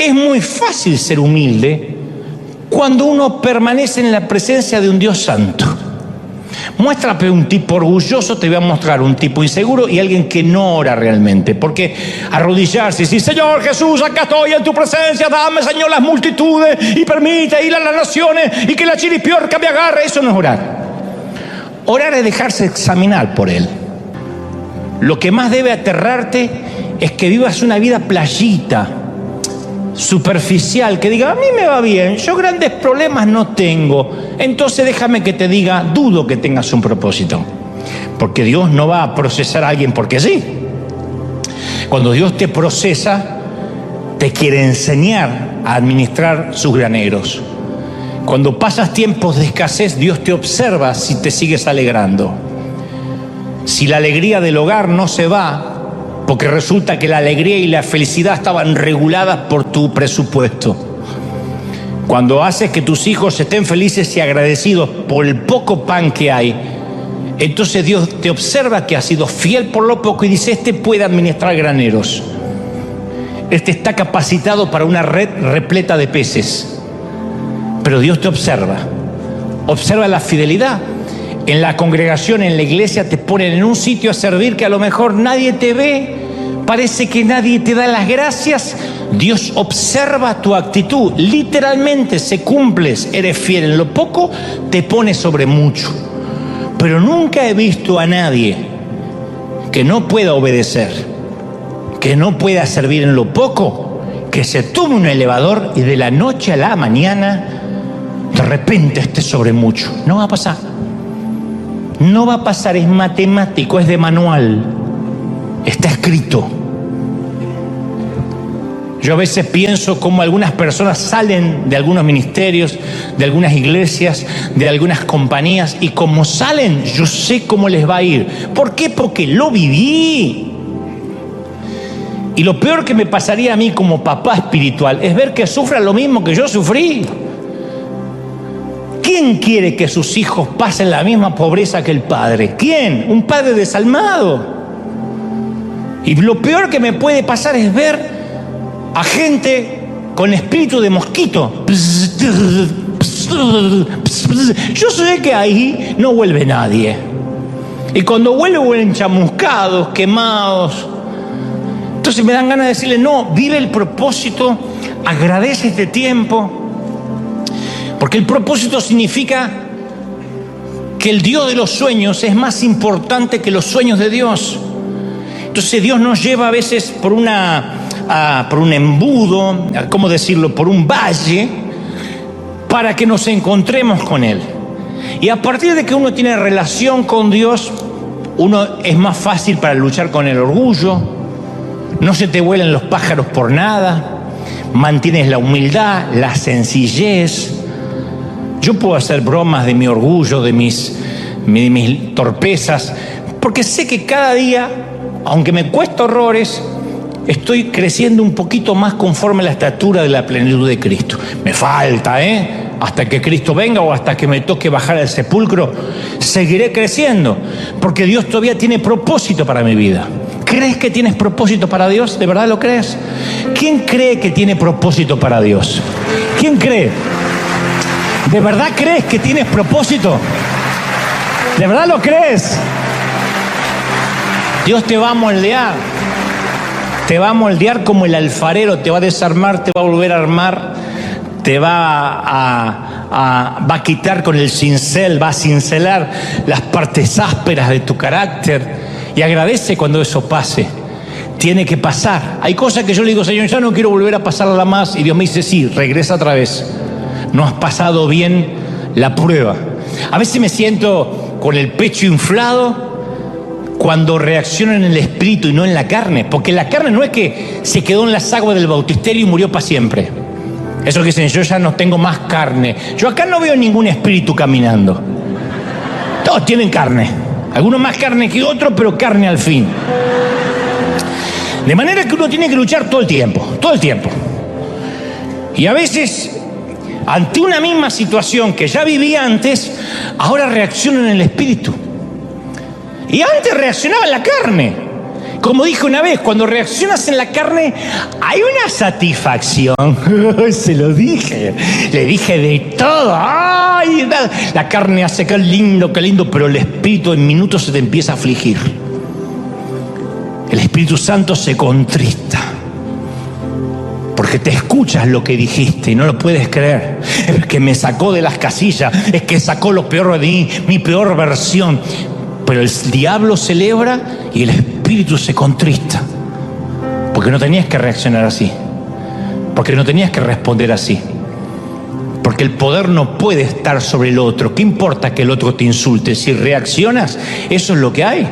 Es muy fácil ser humilde cuando uno permanece en la presencia de un Dios santo. Muéstrame un tipo orgulloso, te voy a mostrar un tipo inseguro y alguien que no ora realmente. Porque arrodillarse y decir, Señor Jesús, acá estoy en tu presencia, dame, Señor, las multitudes y permite ir a las naciones y que la chiripiorca me agarre, eso no es orar. Orar es dejarse examinar por Él. Lo que más debe aterrarte es que vivas una vida playita, superficial, que diga, a mí me va bien, yo grandes problemas no tengo. Entonces déjame que te diga, dudo que tengas un propósito. Porque Dios no va a procesar a alguien porque sí. Cuando Dios te procesa, te quiere enseñar a administrar sus graneros. Cuando pasas tiempos de escasez, Dios te observa si te sigues alegrando. Si la alegría del hogar no se va, porque resulta que la alegría y la felicidad estaban reguladas por tu presupuesto. Cuando haces que tus hijos estén felices y agradecidos por el poco pan que hay, entonces Dios te observa que has sido fiel por lo poco y dice, este puede administrar graneros. Este está capacitado para una red repleta de peces. Pero Dios te observa. Observa la fidelidad. En la congregación, en la iglesia, te ponen en un sitio a servir que a lo mejor nadie te ve, parece que nadie te da las gracias. Dios observa tu actitud, literalmente se cumples, eres fiel en lo poco, te pone sobre mucho. Pero nunca he visto a nadie que no pueda obedecer, que no pueda servir en lo poco, que se tome un elevador y de la noche a la mañana de repente esté sobre mucho. No va a pasar. No va a pasar, es matemático, es de manual, está escrito. Yo a veces pienso cómo algunas personas salen de algunos ministerios, de algunas iglesias, de algunas compañías, y como salen, yo sé cómo les va a ir. ¿Por qué? Porque lo viví. Y lo peor que me pasaría a mí como papá espiritual es ver que sufran lo mismo que yo sufrí. ¿Quién quiere que sus hijos pasen la misma pobreza que el padre? ¿Quién? Un padre desalmado. Y lo peor que me puede pasar es ver a gente con espíritu de mosquito. Yo sé que ahí no vuelve nadie. Y cuando vuelven chamuscados, quemados. Entonces me dan ganas de decirle, no, vive el propósito, agradece este tiempo. Porque el propósito significa que el Dios de los sueños es más importante que los sueños de Dios. Entonces Dios nos lleva a veces por un embudo, ¿cómo decirlo?, por un valle, para que nos encontremos con Él. Y a partir de que uno tiene relación con Dios, uno es más fácil para luchar con el orgullo, no se te vuelan los pájaros por nada, mantienes la humildad, la sencillez. Yo puedo hacer bromas de mi orgullo, de mis torpezas, porque sé que cada día, aunque me cuesta horrores, estoy creciendo un poquito más conforme a la estatura de la plenitud de Cristo. Me falta, hasta que Cristo venga o hasta que me toque bajar al sepulcro, seguiré creciendo, porque Dios todavía tiene propósito para mi vida. ¿Crees que tienes propósito para Dios? ¿De verdad lo crees? ¿Quién cree que tiene propósito para Dios? ¿Quién cree? ¿De verdad crees que tienes propósito? ¿De verdad lo crees? Dios te va a moldear. Te va a moldear como el alfarero, te va a desarmar, te va a volver a armar, te va a quitar con el cincel, va a cincelar las partes ásperas de tu carácter. Y agradece cuando eso pase. Tiene que pasar. Hay cosas que yo le digo, Señor, ya no quiero volver a pasarla más. Y Dios me dice, sí, regresa otra vez. No has pasado bien la prueba. A veces me siento con el pecho inflado cuando reacciono en el espíritu y no en la carne. Porque la carne no es que se quedó en las aguas del bautisterio y murió para siempre. Eso que dicen, yo ya no tengo más carne. Yo acá no veo ningún espíritu caminando. Todos tienen carne. Algunos más carne que otros, pero carne al fin. De manera que uno tiene que luchar todo el tiempo. Y a veces, ante una misma situación que ya vivía antes, ahora reacciono en el espíritu. Y antes reaccionaba en la carne. Como dije una vez, cuando reaccionas en la carne, hay una satisfacción. Se lo dije. Le dije de todo. ¡Ay! La carne hace qué lindo, pero el Espíritu en minutos se te empieza a afligir. El Espíritu Santo se contrista. Porque te escuchas lo que dijiste y no lo puedes creer. Es que me sacó de las casillas, es que sacó lo peor de mí, mi peor versión. Pero el diablo celebra y el Espíritu se contrista. Porque no tenías que reaccionar así. Porque no tenías que responder así. Porque el poder no puede estar sobre el otro. ¿Qué importa que el otro te insulte? Si reaccionas, eso es lo que hay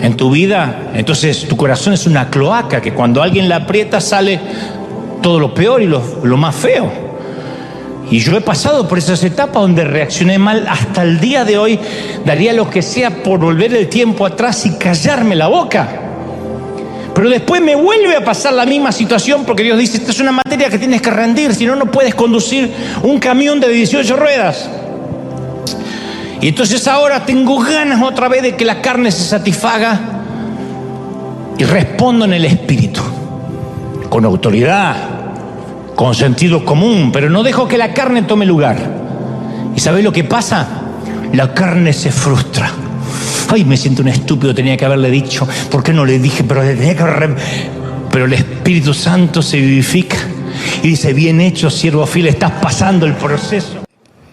en tu vida. Entonces tu corazón es una cloaca que cuando alguien la aprieta sale todo lo peor y lo más feo. Y yo he pasado por esas etapas donde reaccioné mal. Hasta el día de hoy daría lo que sea por volver el tiempo atrás y callarme la boca. Pero después me vuelve a pasar la misma situación porque Dios dice, esta es una materia que tienes que rendir, si no, no puedes conducir un camión de 18 ruedas. Y entonces ahora tengo ganas otra vez de que la carne se satisfaga y respondo en el Espíritu, con autoridad, con sentido común, pero no dejo que la carne tome lugar. ¿Y sabés lo que pasa? La carne se frustra. Ay, me siento un estúpido, tenía que haberle dicho. ¿Por qué no le dije? Pero el Espíritu Santo se vivifica y dice, bien hecho, siervo fiel, estás pasando el proceso.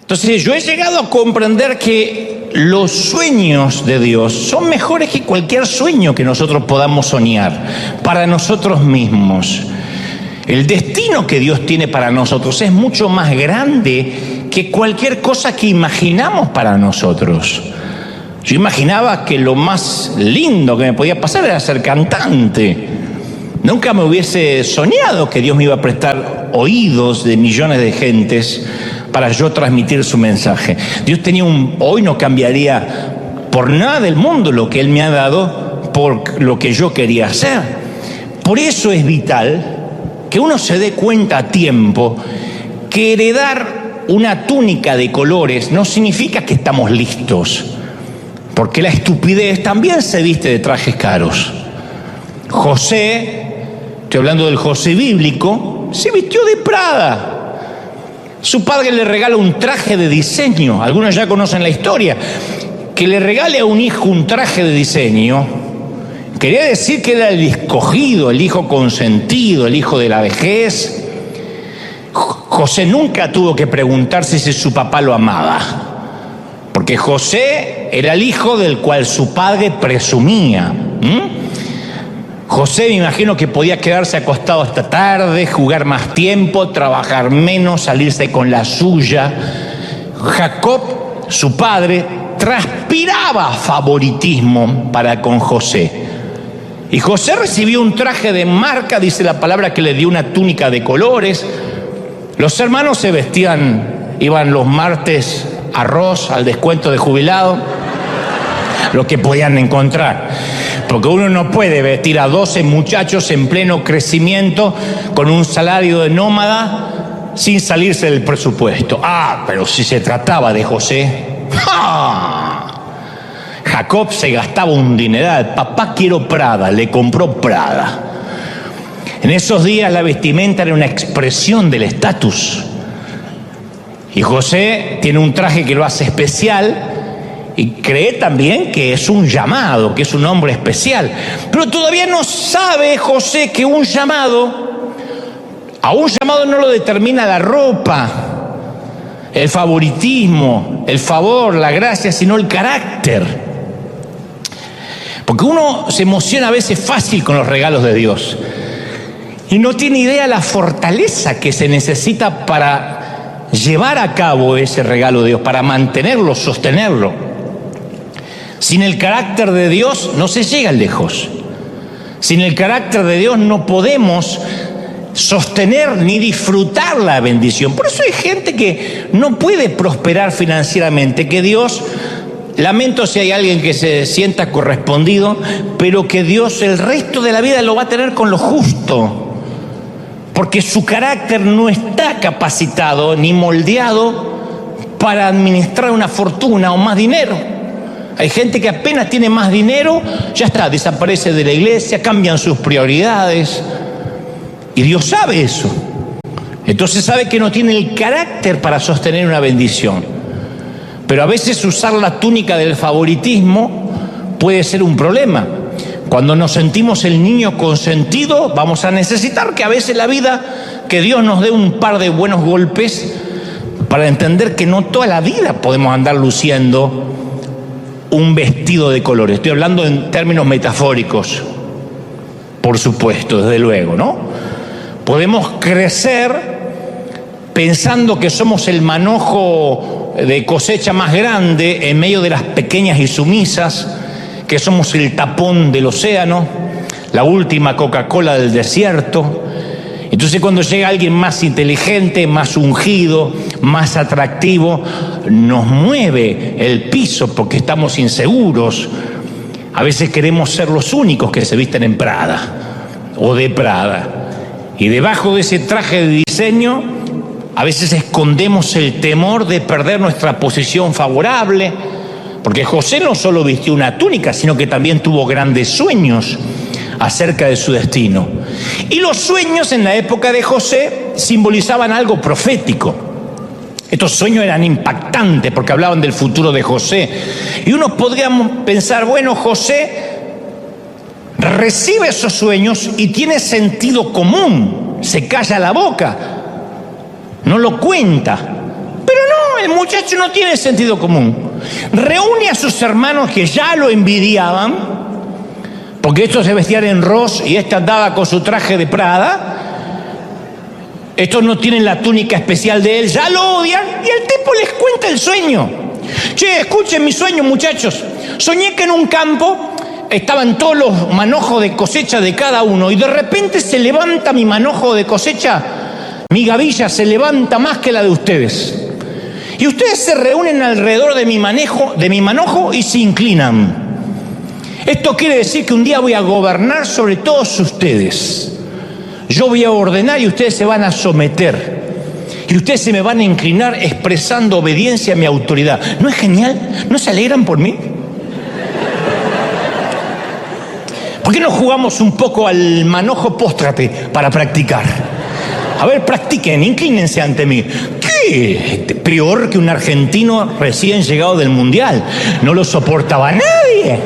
Entonces yo he llegado a comprender que los sueños de Dios son mejores que cualquier sueño que nosotros podamos soñar para nosotros mismos. El destino que Dios tiene para nosotros es mucho más grande que cualquier cosa que imaginamos para nosotros. Yo imaginaba que lo más lindo que me podía pasar era ser cantante. Nunca me hubiese soñado que Dios me iba a prestar oídos de millones de gentes para yo transmitir su mensaje. Dios tenía hoy no cambiaría por nada del mundo lo que Él me ha dado por lo que yo quería hacer. Por eso es vital que uno se dé cuenta a tiempo que heredar una túnica de colores no significa que estamos listos, porque la estupidez también se viste de trajes caros. José, estoy hablando del José bíblico, se vistió de Prada. Su padre le regala un traje de diseño. Algunos ya conocen la historia. Que le regale a un hijo un traje de diseño quería decir que era el escogido, el hijo consentido, el hijo de la vejez. José nunca tuvo que preguntarse si su papá lo amaba, porque José era el hijo del cual su padre presumía. José, me imagino que podía quedarse acostado hasta tarde, jugar más tiempo, trabajar menos, salirse con la suya. Jacob, su padre, transpiraba favoritismo para con José. Y José recibió un traje de marca, dice la palabra, que le dio una túnica de colores. Los hermanos se vestían, iban los martes arroz al descuento de jubilado, lo que podían encontrar. Porque uno no puede vestir a 12 muchachos en pleno crecimiento con un salario de nómada sin salirse del presupuesto. Pero si se trataba de José, Jacob se gastaba un dineral. Papá, quiero Prada, le compró Prada. En esos días la vestimenta era una expresión del estatus. Y José tiene un traje que lo hace especial y cree también que es un llamado, que es un hombre especial. Pero todavía no sabe José que a un llamado no lo determina la ropa, el favoritismo, el favor, la gracia, sino el carácter. Porque uno se emociona a veces fácil con los regalos de Dios y no tiene idea la fortaleza que se necesita para llevar a cabo ese regalo de Dios, para mantenerlo, sostenerlo. Sin el carácter de Dios no se llega lejos. Sin el carácter de Dios no podemos sostener ni disfrutar la bendición. Por eso hay gente que no puede prosperar financieramente, que Dios, lamento si hay alguien que se sienta correspondido, pero que Dios el resto de la vida lo va a tener con lo justo, porque su carácter no está capacitado ni moldeado para administrar una fortuna o más dinero. Hay gente que apenas tiene más dinero, ya está, desaparece de la iglesia, cambian sus prioridades. Y Dios sabe eso. Entonces sabe que no tiene el carácter para sostener una bendición. Pero a veces usar la túnica del favoritismo puede ser un problema. Cuando nos sentimos el niño consentido, vamos a necesitar que a veces la vida, que Dios nos dé un par de buenos golpes para entender que no toda la vida podemos andar luciendo un vestido de colores. Estoy hablando en términos metafóricos, por supuesto, desde luego, ¿no? Podemos crecer pensando que somos el manojo de cosecha más grande en medio de las pequeñas y sumisas, que somos el tapón del océano, la última Coca-Cola del desierto. Entonces cuando llega alguien más inteligente, más ungido, más atractivo, nos mueve el piso porque estamos inseguros. A veces queremos ser los únicos que se visten en Prada o de Prada. Y debajo de ese traje de diseño, a veces escondemos el temor de perder nuestra posición favorable, porque José no solo vistió una túnica, sino que también tuvo grandes sueños acerca de su destino. Y los sueños en la época de José simbolizaban algo profético. Estos sueños eran impactantes porque hablaban del futuro de José. Y uno podría pensar, bueno, José recibe esos sueños y tiene sentido común, se calla la boca, no lo cuenta. Pero no, el muchacho no tiene sentido común. Reúne a sus hermanos que ya lo envidiaban, porque estos se vestían en Ross y este andaba con su traje de Prada. Estos no tienen la túnica especial de él, ya lo odian, y el tipo les cuenta el sueño. Che, escuchen mi sueño, muchachos. Soñé que en un campo estaban todos los manojos de cosecha de cada uno, y de repente se levanta mi manojo de cosecha, mi gavilla se levanta más que la de ustedes. Y ustedes se reúnen alrededor de mi manojo y se inclinan. Esto quiere decir que un día voy a gobernar sobre todos ustedes. Yo voy a ordenar y ustedes se van a someter. Y ustedes se me van a inclinar expresando obediencia a mi autoridad. ¿No es genial? ¿No se alegran por mí? ¿Por qué no jugamos un poco al manojo póstrate para practicar? A ver, practiquen, inclínense ante mí. ¿Qué? Peor que un argentino recién llegado del Mundial. No lo soportaba nadie.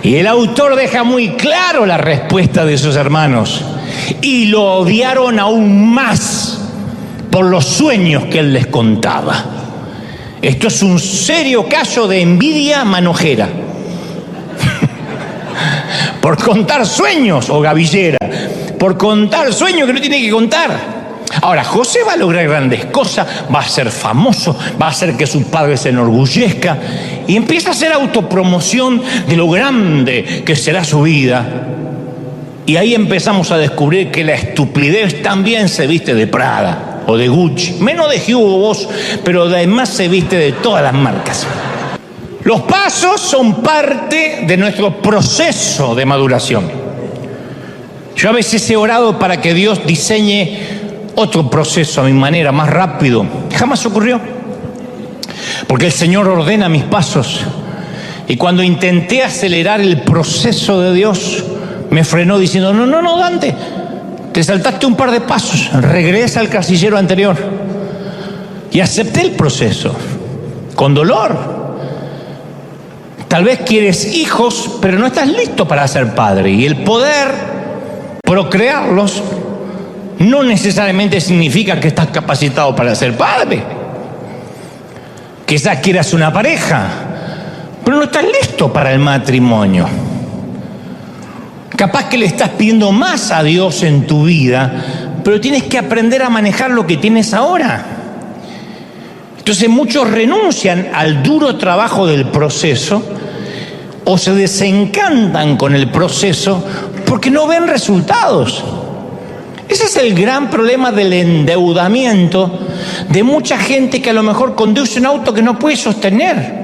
Y el autor deja muy claro la respuesta de sus hermanos. Y lo odiaron aún más por los sueños que él les contaba. Esto es un serio caso de envidia manojera. Por contar sueños, o gavillera, por contar sueños que no tiene que contar. Ahora, José va a lograr grandes cosas, va a ser famoso, va a hacer que su padre se enorgullezca, y empieza a hacer autopromoción de lo grande que será su vida. Y ahí empezamos a descubrir que la estupidez también se viste de Prada o de Gucci, menos de Hugo Boss, pero además se viste de todas las marcas. Los pasos son parte de nuestro proceso de maduración. Yo a veces he orado para que Dios diseñe otro proceso a mi manera, más rápido. Jamás ocurrió. Porque el Señor ordena mis pasos. Y cuando intenté acelerar el proceso de Dios, me frenó diciendo, no, Dante, te saltaste un par de pasos, regresa al casillero anterior. Y acepté el proceso, con dolor. Tal vez quieres hijos, pero no estás listo para ser padre. Y el poder procrearlos no necesariamente significa que estás capacitado para ser padre. Quizás quieras una pareja, pero no estás listo para el matrimonio. Capaz que le estás pidiendo más a Dios en tu vida, pero tienes que aprender a manejar lo que tienes ahora. Entonces muchos renuncian al duro trabajo del proceso o se desencantan con el proceso porque no ven resultados. Ese es el gran problema del endeudamiento de mucha gente que a lo mejor conduce un auto que no puede sostener.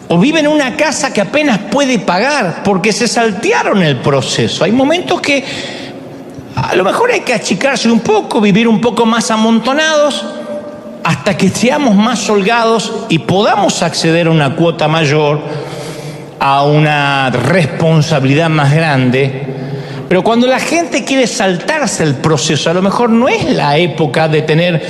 O vive en una casa que apenas puede pagar porque se saltearon el proceso. Hay momentos que a lo mejor hay que achicarse un poco, vivir un poco más amontonados, hasta que seamos más holgados y podamos acceder a una cuota mayor, a una responsabilidad más grande. Pero cuando la gente quiere saltarse el proceso, a lo mejor no es la época de tener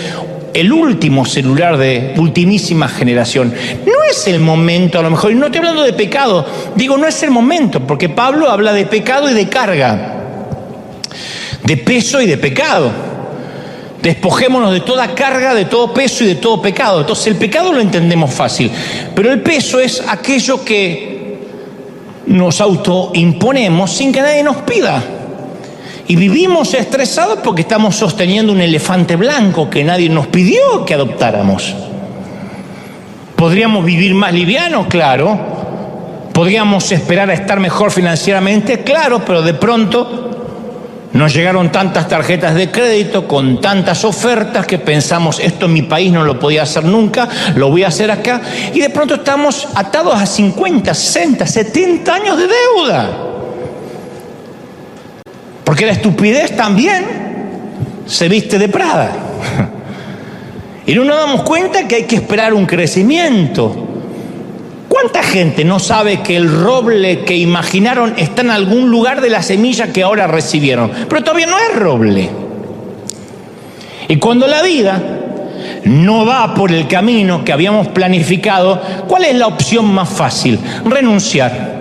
el último celular de ultimísima generación. No es el momento, a lo mejor, y no estoy hablando de pecado, digo, no es el momento, porque Pablo habla de pecado y de carga, de peso y de pecado. Despojémonos de toda carga, de todo peso y de todo pecado. Entonces el pecado lo entendemos fácil, pero el peso es aquello que nos autoimponemos sin que nadie nos pida. Y vivimos estresados porque estamos sosteniendo un elefante blanco que nadie nos pidió que adoptáramos. ¿Podríamos vivir más livianos? Claro. ¿Podríamos esperar a estar mejor financieramente? Claro, pero de pronto nos llegaron tantas tarjetas de crédito con tantas ofertas que pensamos, esto en mi país no lo podía hacer nunca, lo voy a hacer acá. Y de pronto estamos atados a 50, 60, 70 años de deuda. Porque la estupidez también se viste de Prada. Y no nos damos cuenta que hay que esperar un crecimiento. ¿Cuánta gente no sabe que el roble que imaginaron está en algún lugar de la semilla que ahora recibieron? Pero todavía no es roble. Y cuando la vida no va por el camino que habíamos planificado, ¿cuál es la opción más fácil? Renunciar.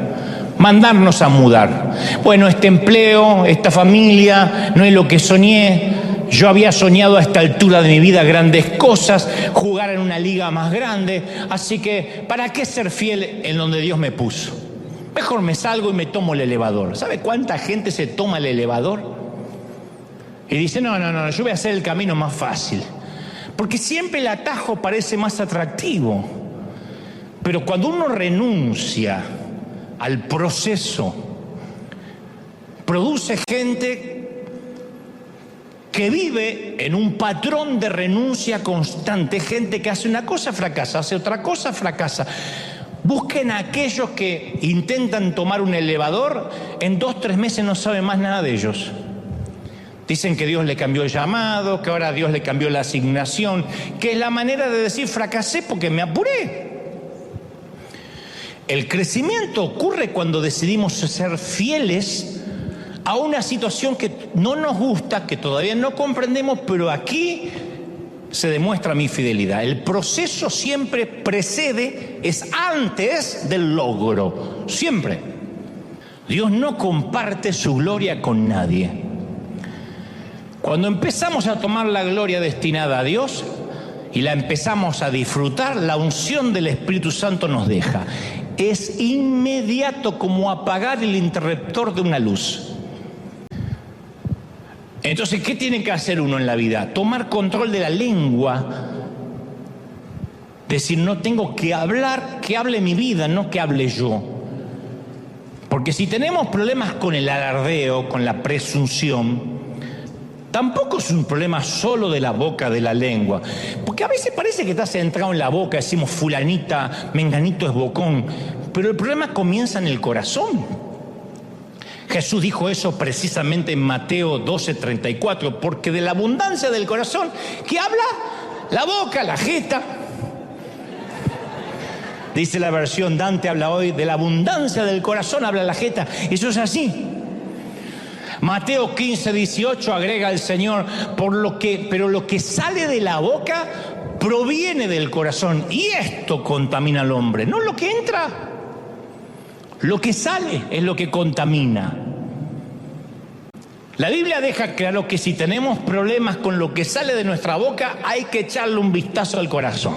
Mandarnos a mudar. Bueno, este empleo, esta familia, no es lo que soñé. Yo había soñado a esta altura de mi vida grandes cosas, jugar en una liga más grande, así que ¿para qué ser fiel en donde Dios me puso? Mejor me salgo y me tomo el elevador. ¿Sabe cuánta gente se toma el elevador? Y dice, no, yo voy a hacer el camino más fácil. Porque siempre el atajo parece más atractivo. Pero cuando uno renuncia al proceso, produce gente que vive en un patrón de renuncia constante, gente que hace una cosa, fracasa, hace otra cosa, fracasa. Busquen a aquellos que intentan tomar un elevador, en 2 o 3 meses no saben más nada de ellos. Dicen que Dios le cambió el llamado, que ahora Dios le cambió la asignación, que es la manera de decir fracasé porque me apuré. El crecimiento ocurre cuando decidimos ser fieles a una situación que no nos gusta, que todavía no comprendemos, pero aquí se demuestra mi fidelidad. El proceso siempre precede, es antes del logro, siempre. Dios no comparte su gloria con nadie. Cuando empezamos a tomar la gloria destinada a Dios y la empezamos a disfrutar, la unción del Espíritu Santo nos deja. Es inmediato, como apagar el interruptor de una luz. Entonces, ¿qué tiene que hacer uno en la vida? Tomar control de la lengua. Decir, no tengo que hablar, que hable mi vida, no que hable yo. Porque si tenemos problemas con el alardeo, con la presunción, tampoco es un problema solo de la boca, de la lengua. Porque a veces parece que está centrado en la boca, decimos fulanita, menganito es bocón. Pero el problema comienza en el corazón. Jesús dijo eso precisamente en Mateo 12:34, porque de la abundancia del corazón, ¿qué habla? La boca, la jeta. Dice la versión Dante, habla hoy, de la abundancia del corazón habla la jeta. Eso es así. Mateo 15:18 agrega el Señor, pero lo que sale de la boca proviene del corazón, y esto contamina al hombre, no lo que entra. Lo que sale es lo que contamina. La Biblia deja claro que si tenemos problemas con lo que sale de nuestra boca, hay que echarle un vistazo al corazón.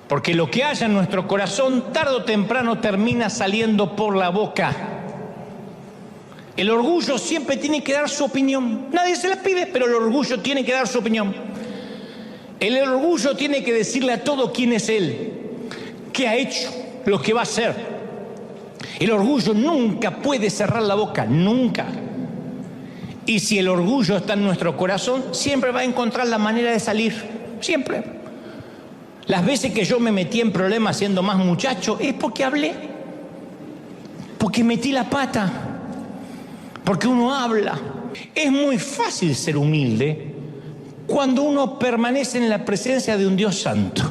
Porque lo que haya en nuestro corazón, tarde o temprano termina saliendo por la boca. El orgullo siempre tiene que dar su opinión. Nadie se la pide, pero el orgullo tiene que dar su opinión. El orgullo tiene que decirle a todo quién es él, qué ha hecho, lo que va a hacer. El orgullo nunca puede cerrar la boca, nunca. Y si el orgullo está en nuestro corazón, siempre va a encontrar la manera de salir, siempre. Las veces que yo me metí en problemas siendo más muchacho, es porque hablé, porque metí la pata, porque uno habla. Es muy fácil ser humilde, cuando uno permanece en la presencia de un Dios santo.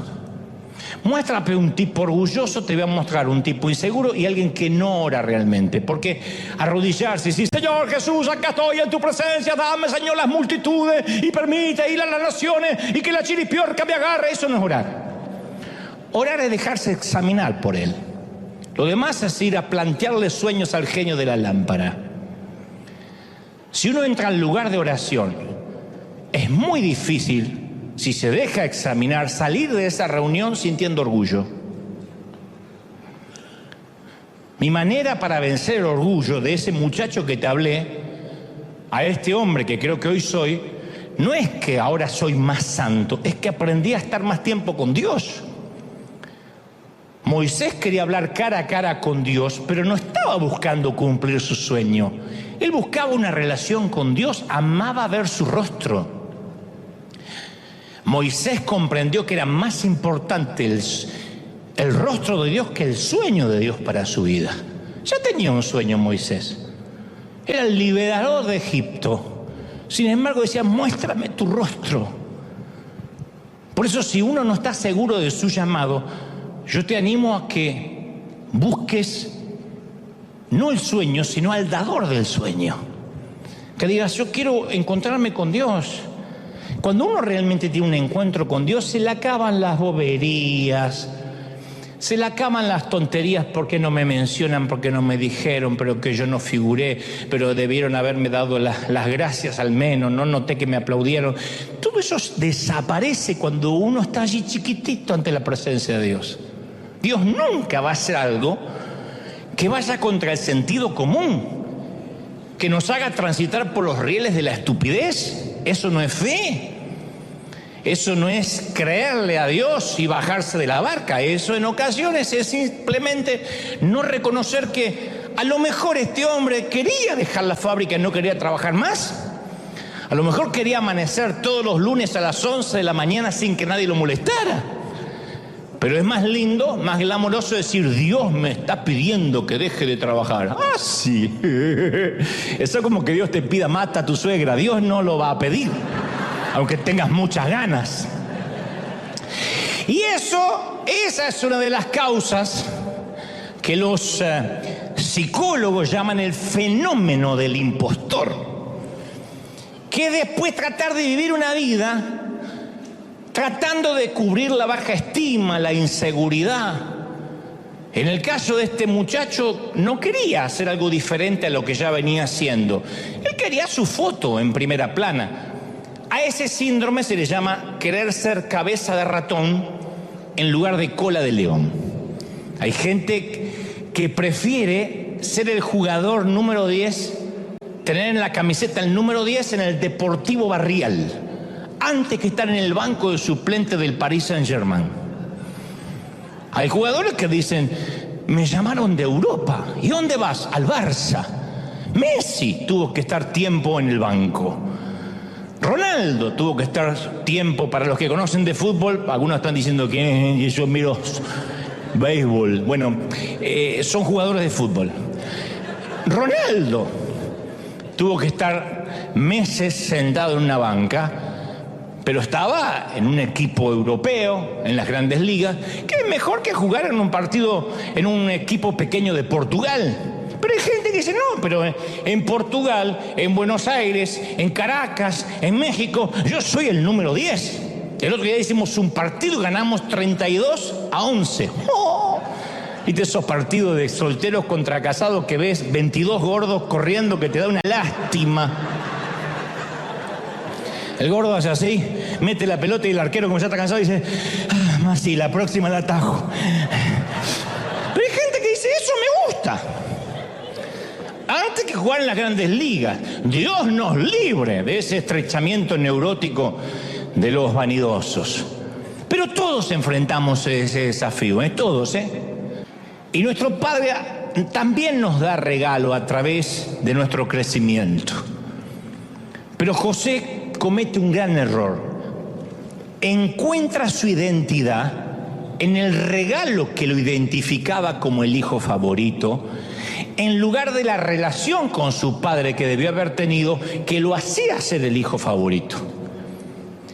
Muéstrame un tipo orgulloso, te voy a mostrar un tipo inseguro y alguien que no ora realmente. Porque arrodillarse y decir, Señor Jesús, acá estoy en tu presencia, dame, Señor, las multitudes y permite ir a las naciones y que la chiripiorca me agarre, eso no es orar. Orar es dejarse examinar por Él. Lo demás es ir a plantearle sueños al genio de la lámpara. Si uno entra al lugar de oración, es muy difícil, si se deja examinar, salir de esa reunión sintiendo orgullo. Mi manera para vencer el orgullo de ese muchacho que te hablé, a este hombre que creo que hoy soy, no es que ahora soy más santo, es que aprendí a estar más tiempo con Dios. Moisés quería hablar cara a cara con Dios, pero no estaba buscando cumplir su sueño. Él buscaba una relación con Dios, amaba ver su rostro. Moisés comprendió que era más importante el rostro de Dios que el sueño de Dios para su vida. Ya tenía un sueño Moisés. Era el liberador de Egipto. Sin embargo decía, muéstrame tu rostro. Por eso, si uno no está seguro de su llamado, yo te animo a que busques no el sueño, sino al dador del sueño. Que digas, yo quiero encontrarme con Dios. Cuando uno realmente tiene un encuentro con Dios, se le acaban las boberías, se le acaban las tonterías, porque no me mencionan, porque no me dijeron, pero que yo no figuré, pero debieron haberme dado las gracias al menos, no noté que me aplaudieron. Todo eso desaparece cuando uno está allí chiquitito ante la presencia de Dios. Dios nunca va a hacer algo que vaya contra el sentido común, que nos haga transitar por los rieles de la estupidez. Eso no es fe. Eso no es creerle a Dios y bajarse de la barca. Eso en ocasiones es simplemente no reconocer que a lo mejor este hombre quería dejar la fábrica y no quería trabajar más. A lo mejor quería amanecer todos los lunes a las 11 de la mañana sin que nadie lo molestara. Pero es más lindo, más glamoroso decir, Dios me está pidiendo que deje de trabajar. Ah, sí. Eso es como que Dios te pida, mata a tu suegra. Dios no lo va a pedir, aunque tengas muchas ganas. Y esa es una de las causas que los psicólogos llaman el fenómeno del impostor. Que después tratar de vivir una vida tratando de cubrir la baja estima, la inseguridad. En el caso de este muchacho, no quería hacer algo diferente a lo que ya venía haciendo. Él quería su foto en primera plana. A ese síndrome se le llama querer ser cabeza de ratón en lugar de cola de león. Hay gente que prefiere ser el jugador número 10, tener en la camiseta el número 10 en el Deportivo Barrial, antes que estar en el banco de suplente del Paris Saint-Germain. Hay jugadores que dicen, me llamaron de Europa. ¿Y dónde vas? Al Barça. Messi tuvo que estar tiempo en el banco. Ronaldo tuvo que estar tiempo, para los que conocen de fútbol, algunos están diciendo que yo miro béisbol. Bueno, son jugadores de fútbol. Ronaldo tuvo que estar meses sentado en una banca, pero estaba en un equipo europeo, en las grandes ligas, que es mejor que jugar en un partido, en un equipo pequeño de Portugal. Pero hay gente que dice, no, pero en Portugal, en Buenos Aires, en Caracas, en México, yo soy el número 10. El otro día hicimos un partido y ganamos 32-11. ¡Oh! ¿Viste esos partidos de solteros contra casados que ves 22 gordos corriendo que te da una lástima? El gordo hace así, mete la pelota y el arquero, como ya está cansado, dice, más sí, la próxima la atajo. Pero hay gente que dice, eso me gusta. Antes que jugar en las grandes ligas, Dios nos libre de ese estrechamiento neurótico de los vanidosos. Pero todos enfrentamos ese desafío, todos, Y nuestro Padre también nos da regalo a través de nuestro crecimiento. Pero José comete un gran error. Encuentra su identidad en el regalo que lo identificaba como el hijo favorito, en lugar de la relación con su padre que debió haber tenido, que lo hacía ser el hijo favorito.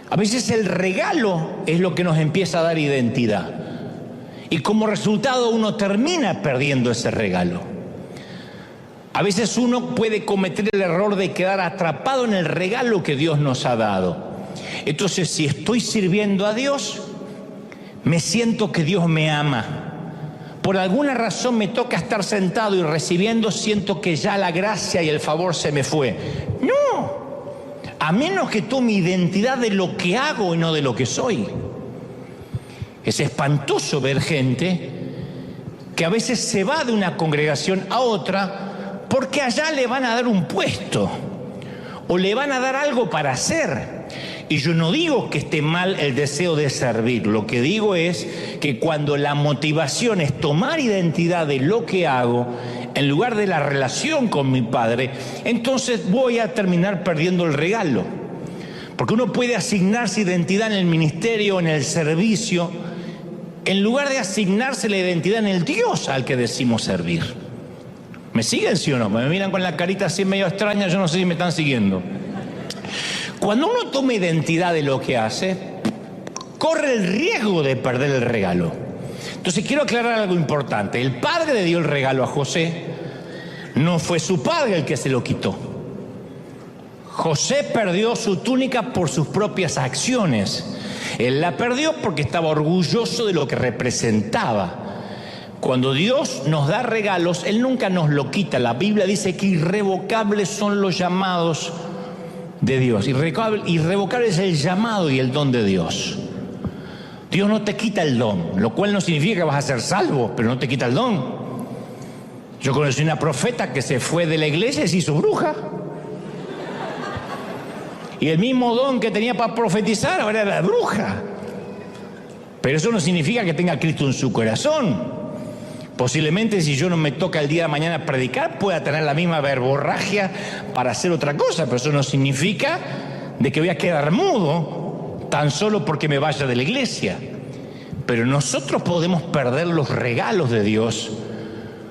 A veces el regalo es lo que nos empieza a dar identidad. Y como resultado uno termina perdiendo ese regalo. A veces uno puede cometer el error de quedar atrapado en el regalo que Dios nos ha dado. Entonces, si estoy sirviendo a Dios, me siento que Dios me ama. Por alguna razón me toca estar sentado y recibiendo, siento que ya la gracia y el favor se me fue. No, a menos que tome identidad de lo que hago y no de lo que soy. Es espantoso ver gente que a veces se va de una congregación a otra porque allá le van a dar un puesto o le van a dar algo para hacer. Y yo no digo que esté mal el deseo de servir, lo que digo es que cuando la motivación es tomar identidad de lo que hago, en lugar de la relación con mi Padre, entonces voy a terminar perdiendo el regalo. Porque uno puede asignarse identidad en el ministerio, en el servicio, en lugar de asignarse la identidad en el Dios al que decimos servir. ¿Me siguen, sí o no? Me miran con la carita así medio extraña, yo no sé si me están siguiendo. Cuando uno toma identidad de lo que hace, corre el riesgo de perder el regalo. Entonces quiero aclarar algo importante. El padre le dio el regalo a José, no fue su padre el que se lo quitó. José perdió su túnica por sus propias acciones. Él la perdió porque estaba orgulloso de lo que representaba. Cuando Dios nos da regalos, Él nunca nos lo quita. La Biblia dice que irrevocables son los llamados de Dios. Irrevocable es el llamado y el don de Dios. Dios no te quita el don, lo cual no significa que vas a ser salvo, pero no te quita el don. Yo conocí una profeta que se fue de la iglesia y se hizo bruja. Y el mismo don que tenía para profetizar ahora era bruja. Pero eso no significa que tenga a Cristo en su corazón. Posiblemente si yo no me toca el día de mañana predicar, pueda tener la misma verborragia para hacer otra cosa, pero eso no significa de que voy a quedar mudo tan solo porque me vaya de la iglesia. Pero nosotros podemos perder los regalos de Dios.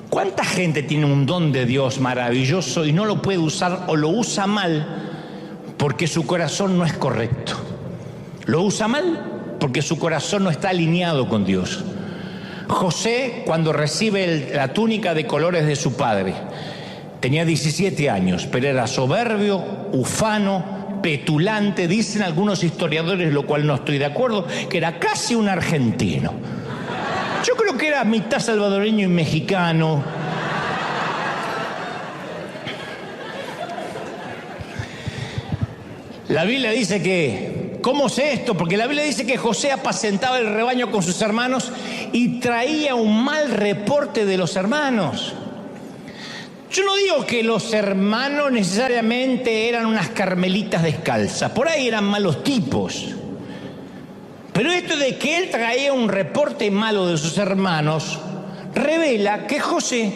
¿Cuánta gente tiene un don de Dios maravilloso y no lo puede usar o lo usa mal porque su corazón no es correcto? Lo usa mal porque su corazón no está alineado con Dios. José, cuando recibe la túnica de colores de su padre, tenía 17 años, pero era soberbio, ufano, petulante, dicen algunos historiadores, lo cual no estoy de acuerdo, que era casi un argentino. Yo creo que era mitad salvadoreño y mexicano. La Biblia dice que, ¿cómo sé esto? Porque la Biblia dice que José apacentaba el rebaño con sus hermanos y traía un mal reporte de los hermanos. Yo no digo que los hermanos necesariamente eran unas carmelitas descalzas, por ahí eran malos tipos. Pero esto de que él traía un reporte malo de sus hermanos revela que José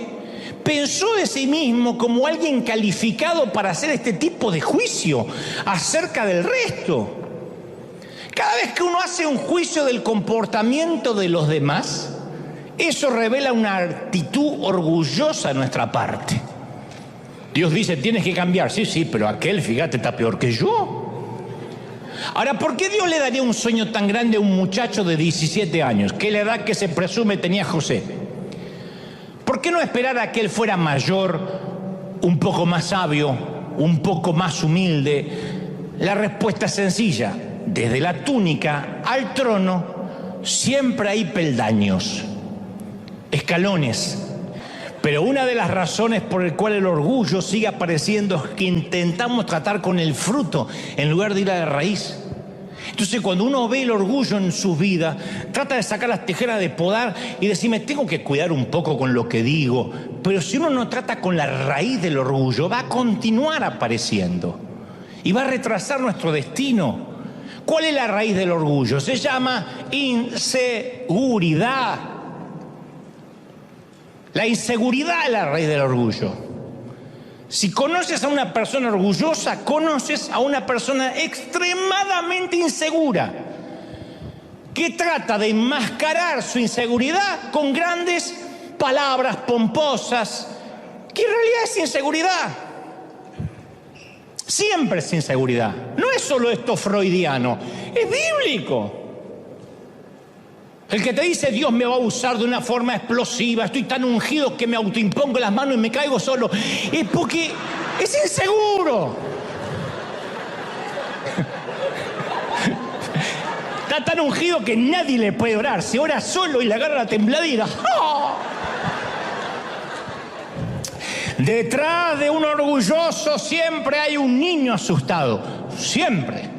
pensó de sí mismo como alguien calificado para hacer este tipo de juicio acerca del resto. Cada vez que uno hace un juicio del comportamiento de los demás, eso revela una actitud orgullosa de nuestra parte. Dios dice, tienes que cambiar. Sí, pero aquel, fíjate, está peor que yo. Ahora, ¿por qué Dios le daría un sueño tan grande a un muchacho de 17 años? ¿Qué la edad que se presume tenía José? ¿Por qué no esperar a que él fuera mayor, un poco más sabio, un poco más humilde? La respuesta es sencilla. Desde la túnica al trono siempre hay peldaños, escalones. Pero una de las razones por el cual el orgullo sigue apareciendo es que intentamos tratar con el fruto en lugar de ir a la raíz. Entonces, cuando uno ve el orgullo en su vida, trata de sacar las tijeras de podar y decirme, tengo que cuidar un poco con lo que digo. Pero si uno no trata con la raíz del orgullo, va a continuar apareciendo y va a retrasar nuestro destino. ¿Cuál es la raíz del orgullo? Se llama inseguridad. La inseguridad es la raíz del orgullo. Si conoces a una persona orgullosa, conoces a una persona extremadamente insegura, que trata de enmascarar su inseguridad con grandes palabras pomposas, que en realidad es inseguridad. Siempre es inseguridad. No es solo esto freudiano. es bíblico. El que te dice Dios me va a usar de una forma explosiva, estoy tan ungido que me autoimpongo las manos y me caigo solo, es porque es inseguro. Está tan ungido que nadie le puede orar, se ora solo y le agarra la tembladera. ¡Oh! Detrás de un orgulloso siempre hay un niño asustado, siempre.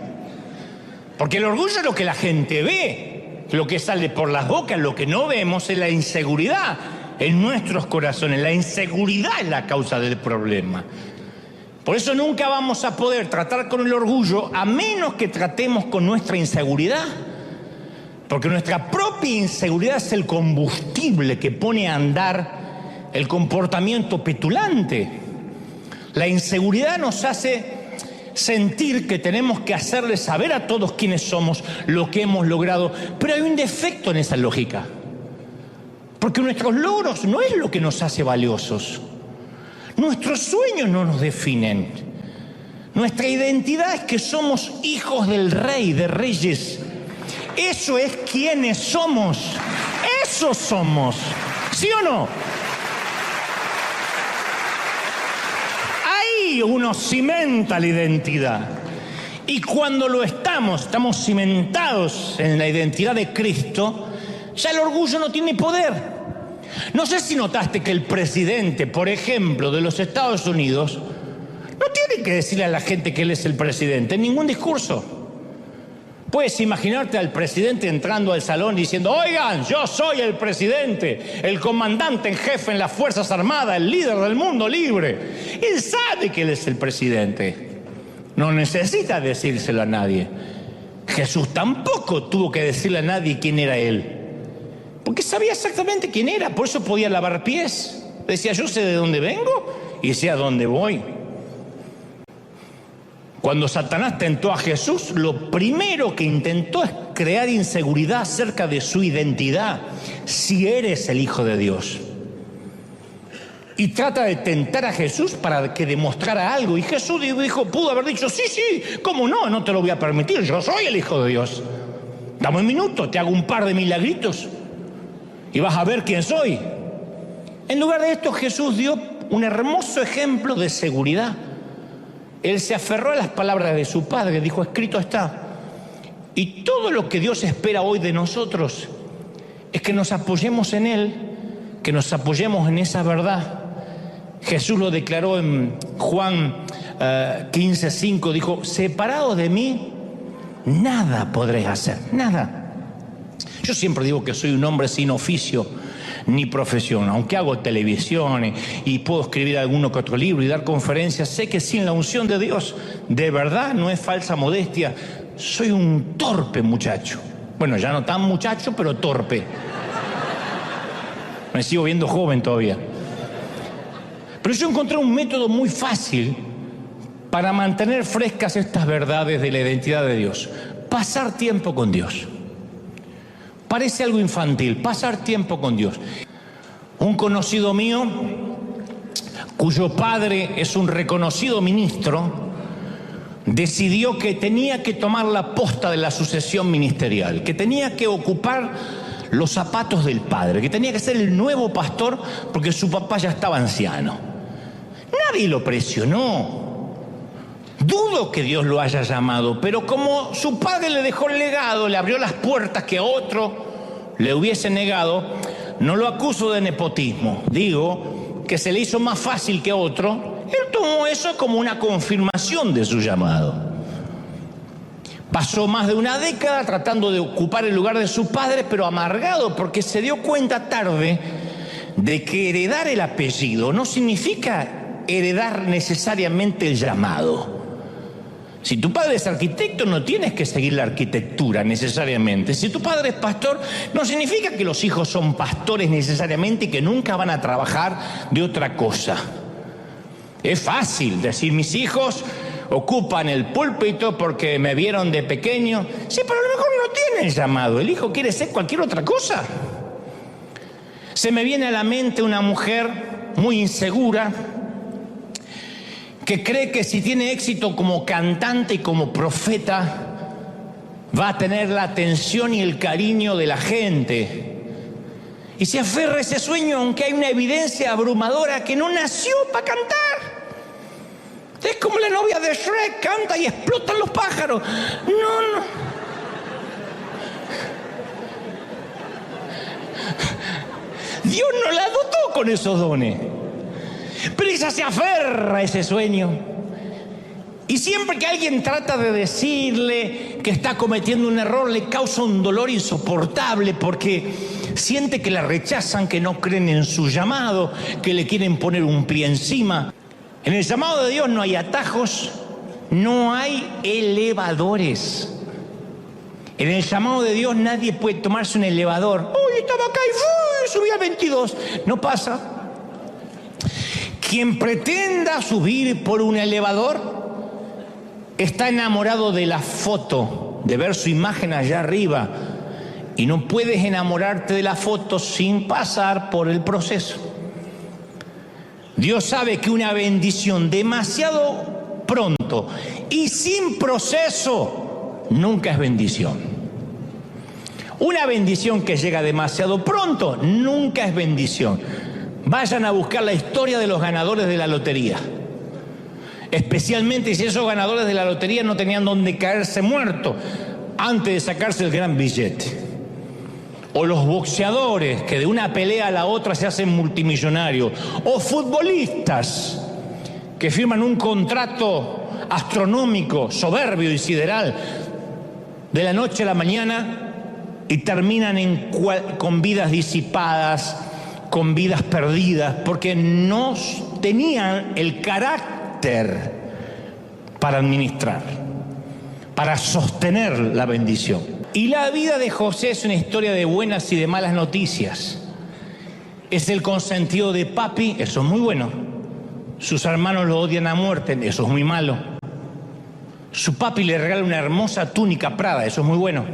Porque el orgullo es lo que la gente ve. Lo que sale por las bocas, lo que no vemos es la inseguridad en nuestros corazones. La inseguridad es la causa del problema. Por eso nunca vamos a poder tratar con el orgullo a menos que tratemos con nuestra inseguridad. Porque nuestra propia inseguridad es el combustible que pone a andar el comportamiento petulante. La inseguridad nos hace sentir que tenemos que hacerle saber a todos quiénes somos, lo que hemos logrado. Pero hay un defecto en esa lógica. Porque nuestros logros no es lo que nos hace valiosos. Nuestros sueños no nos definen. Nuestra identidad es que somos hijos del Rey, de reyes. Eso es quienes somos. Eso somos. ¿Sí o no? Ahí uno cimenta la identidad. Y cuando lo estamos cimentados en la identidad de Cristo, ya el orgullo no tiene poder. No sé si notaste que el presidente, por ejemplo, de los Estados Unidos, no tiene que decirle a la gente que él es el presidente en ningún discurso. Puedes imaginarte al presidente entrando al salón diciendo: oigan, yo soy el presidente, el comandante en jefe en las Fuerzas Armadas, el líder del mundo libre. Él sabe que él es el presidente. No necesita decírselo a nadie. Jesús tampoco tuvo que decirle a nadie quién era él. Porque sabía exactamente quién era, por eso podía lavar pies. Decía: yo sé de dónde vengo y sé a dónde voy. Cuando Satanás tentó a Jesús, lo primero que intentó es crear inseguridad acerca de su identidad, si eres el Hijo de Dios. Y trata de tentar a Jesús para que demostrara algo. Y Jesús pudo haber dicho: sí, cómo no, no te lo voy a permitir, yo soy el Hijo de Dios. Dame un minuto, te hago un par de milagritos y vas a ver quién soy. En lugar de esto, Jesús dio un hermoso ejemplo de seguridad. Él se aferró a las palabras de su Padre, dijo: escrito está. Y todo lo que Dios espera hoy de nosotros es que nos apoyemos en Él, que nos apoyemos en esa verdad. Jesús lo declaró en Juan 15:5, dijo: separados de mí, nada podréis hacer, nada. Yo siempre digo que soy un hombre sin oficio ni profesión, aunque hago televisión y puedo escribir alguno que otro libro y dar conferencias, sé que sin la unción de Dios, de verdad, no es falsa modestia, soy un torpe muchacho. Bueno, ya no tan muchacho, pero torpe. Me sigo viendo joven todavía. Pero yo encontré un método muy fácil para mantener frescas estas verdades de la identidad de Dios: pasar tiempo con Dios. Parece algo infantil, pasar tiempo con Dios. Un conocido mío, cuyo padre es un reconocido ministro, decidió que tenía que tomar la posta de la sucesión ministerial, que tenía que ocupar los zapatos del padre, que tenía que ser el nuevo pastor porque su papá ya estaba anciano. Nadie lo presionó. Dudo que Dios lo haya llamado, pero como su padre le dejó el legado, le abrió las puertas que a otro le hubiese negado, no lo acuso de nepotismo. Digo que se le hizo más fácil que a otro. Él tomó eso como una confirmación de su llamado. Pasó más de una década tratando de ocupar el lugar de su padre, pero amargado porque se dio cuenta tarde de que heredar el apellido no significa heredar necesariamente el llamado. Si tu padre es arquitecto, no tienes que seguir la arquitectura necesariamente. Si tu padre es pastor, no significa que los hijos son pastores necesariamente y que nunca van a trabajar de otra cosa. Es fácil decir: mis hijos ocupan el púlpito porque me vieron de pequeño. Sí, pero a lo mejor no tienen llamado. El hijo quiere ser cualquier otra cosa. Se me viene a la mente una mujer muy insegura que cree que si tiene éxito como cantante y como profeta va a tener la atención y el cariño de la gente. Y se aferra a ese sueño, aunque hay una evidencia abrumadora que no nació para cantar. Es como la novia de Shrek, canta y explotan los pájaros. No. Dios no la dotó con esos dones. Pero ella se aferra a ese sueño. Y siempre que alguien trata de decirle que está cometiendo un error, le causa un dolor insoportable porque siente que la rechazan, que no creen en su llamado, que le quieren poner un pie encima. En el llamado de Dios no hay atajos, no hay elevadores. En el llamado de Dios nadie puede tomarse un elevador. ¡Uy, estaba acá y subí al 22! No pasa. Quien pretenda subir por un elevador está enamorado de la foto, de ver su imagen allá arriba. Y no puedes enamorarte de la foto sin pasar por el proceso. Dios sabe que una bendición demasiado pronto y sin proceso nunca es bendición. Una bendición que llega demasiado pronto nunca es bendición. Vayan a buscar la historia de los ganadores de la lotería. Especialmente si esos ganadores de la lotería no tenían donde caerse muertos antes de sacarse el gran billete. O los boxeadores que de una pelea a la otra se hacen multimillonarios. O futbolistas que firman un contrato astronómico, soberbio y sideral de la noche a la mañana y terminan con vidas disipadas, con vidas perdidas, porque no tenían el carácter para administrar, para sostener la bendición. Y la vida de José es una historia de buenas y de malas noticias. Es el consentido de papi, eso es muy bueno. Sus hermanos lo odian a muerte, eso es muy malo. Su papi le regala una hermosa túnica Prada, eso es muy bueno.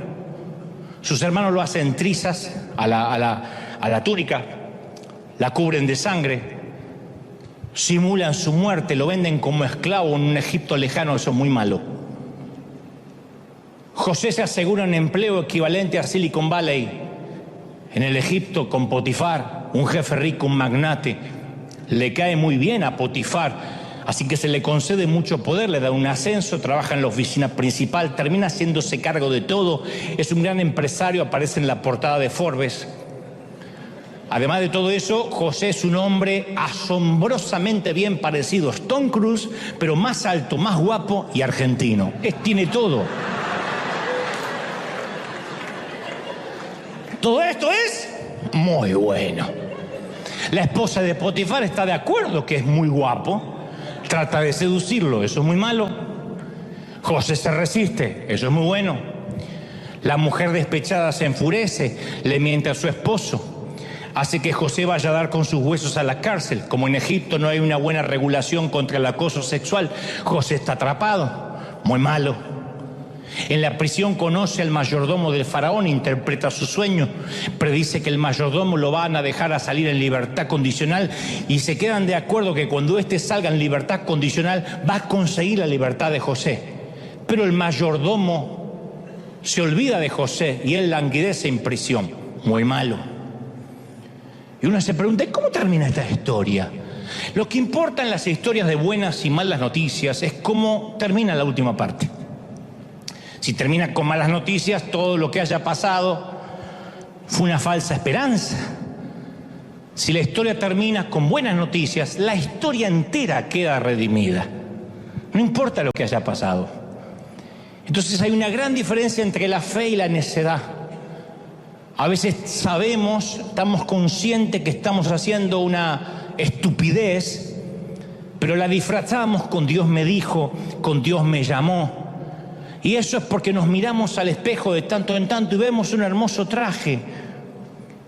Sus hermanos lo hacen trizas a la túnica, la cubren de sangre, simulan su muerte, lo venden como esclavo en un Egipto lejano, eso es muy malo. José se asegura un empleo equivalente a Silicon Valley en el Egipto con Potifar, un jefe rico, un magnate. Le cae muy bien a Potifar, así que se le concede mucho poder, le da un ascenso, trabaja en la oficina principal, termina haciéndose cargo de todo, es un gran empresario, aparece en la portada de Forbes. Además de todo eso, José es un hombre asombrosamente bien parecido a Tom Cruise, pero más alto, más guapo y argentino. Tiene todo. Todo esto es muy bueno. La esposa de Potifar está de acuerdo que es muy guapo, trata de seducirlo, eso es muy malo. José se resiste, eso es muy bueno. La mujer despechada se enfurece, le miente a su esposo. Hace que José vaya a dar con sus huesos a la cárcel. Como en Egipto no hay una buena regulación contra el acoso sexual, José está atrapado. Muy malo. En la prisión conoce al mayordomo del faraón, interpreta su sueño, predice que el mayordomo lo van a dejar a salir en libertad condicional y se quedan de acuerdo que cuando éste salga en libertad condicional va a conseguir la libertad de José. Pero el mayordomo se olvida de José y él languidece en prisión. Muy malo. Y uno se pregunta, ¿cómo termina esta historia? Lo que importa en las historias de buenas y malas noticias es cómo termina la última parte. Si termina con malas noticias, todo lo que haya pasado fue una falsa esperanza. Si la historia termina con buenas noticias, la historia entera queda redimida. No importa lo que haya pasado. Entonces hay una gran diferencia entre la fe y la necedad. A veces sabemos, estamos conscientes que estamos haciendo una estupidez, pero la disfrazamos con Dios me dijo, con Dios me llamó. Y eso es porque nos miramos al espejo de tanto en tanto y vemos un hermoso traje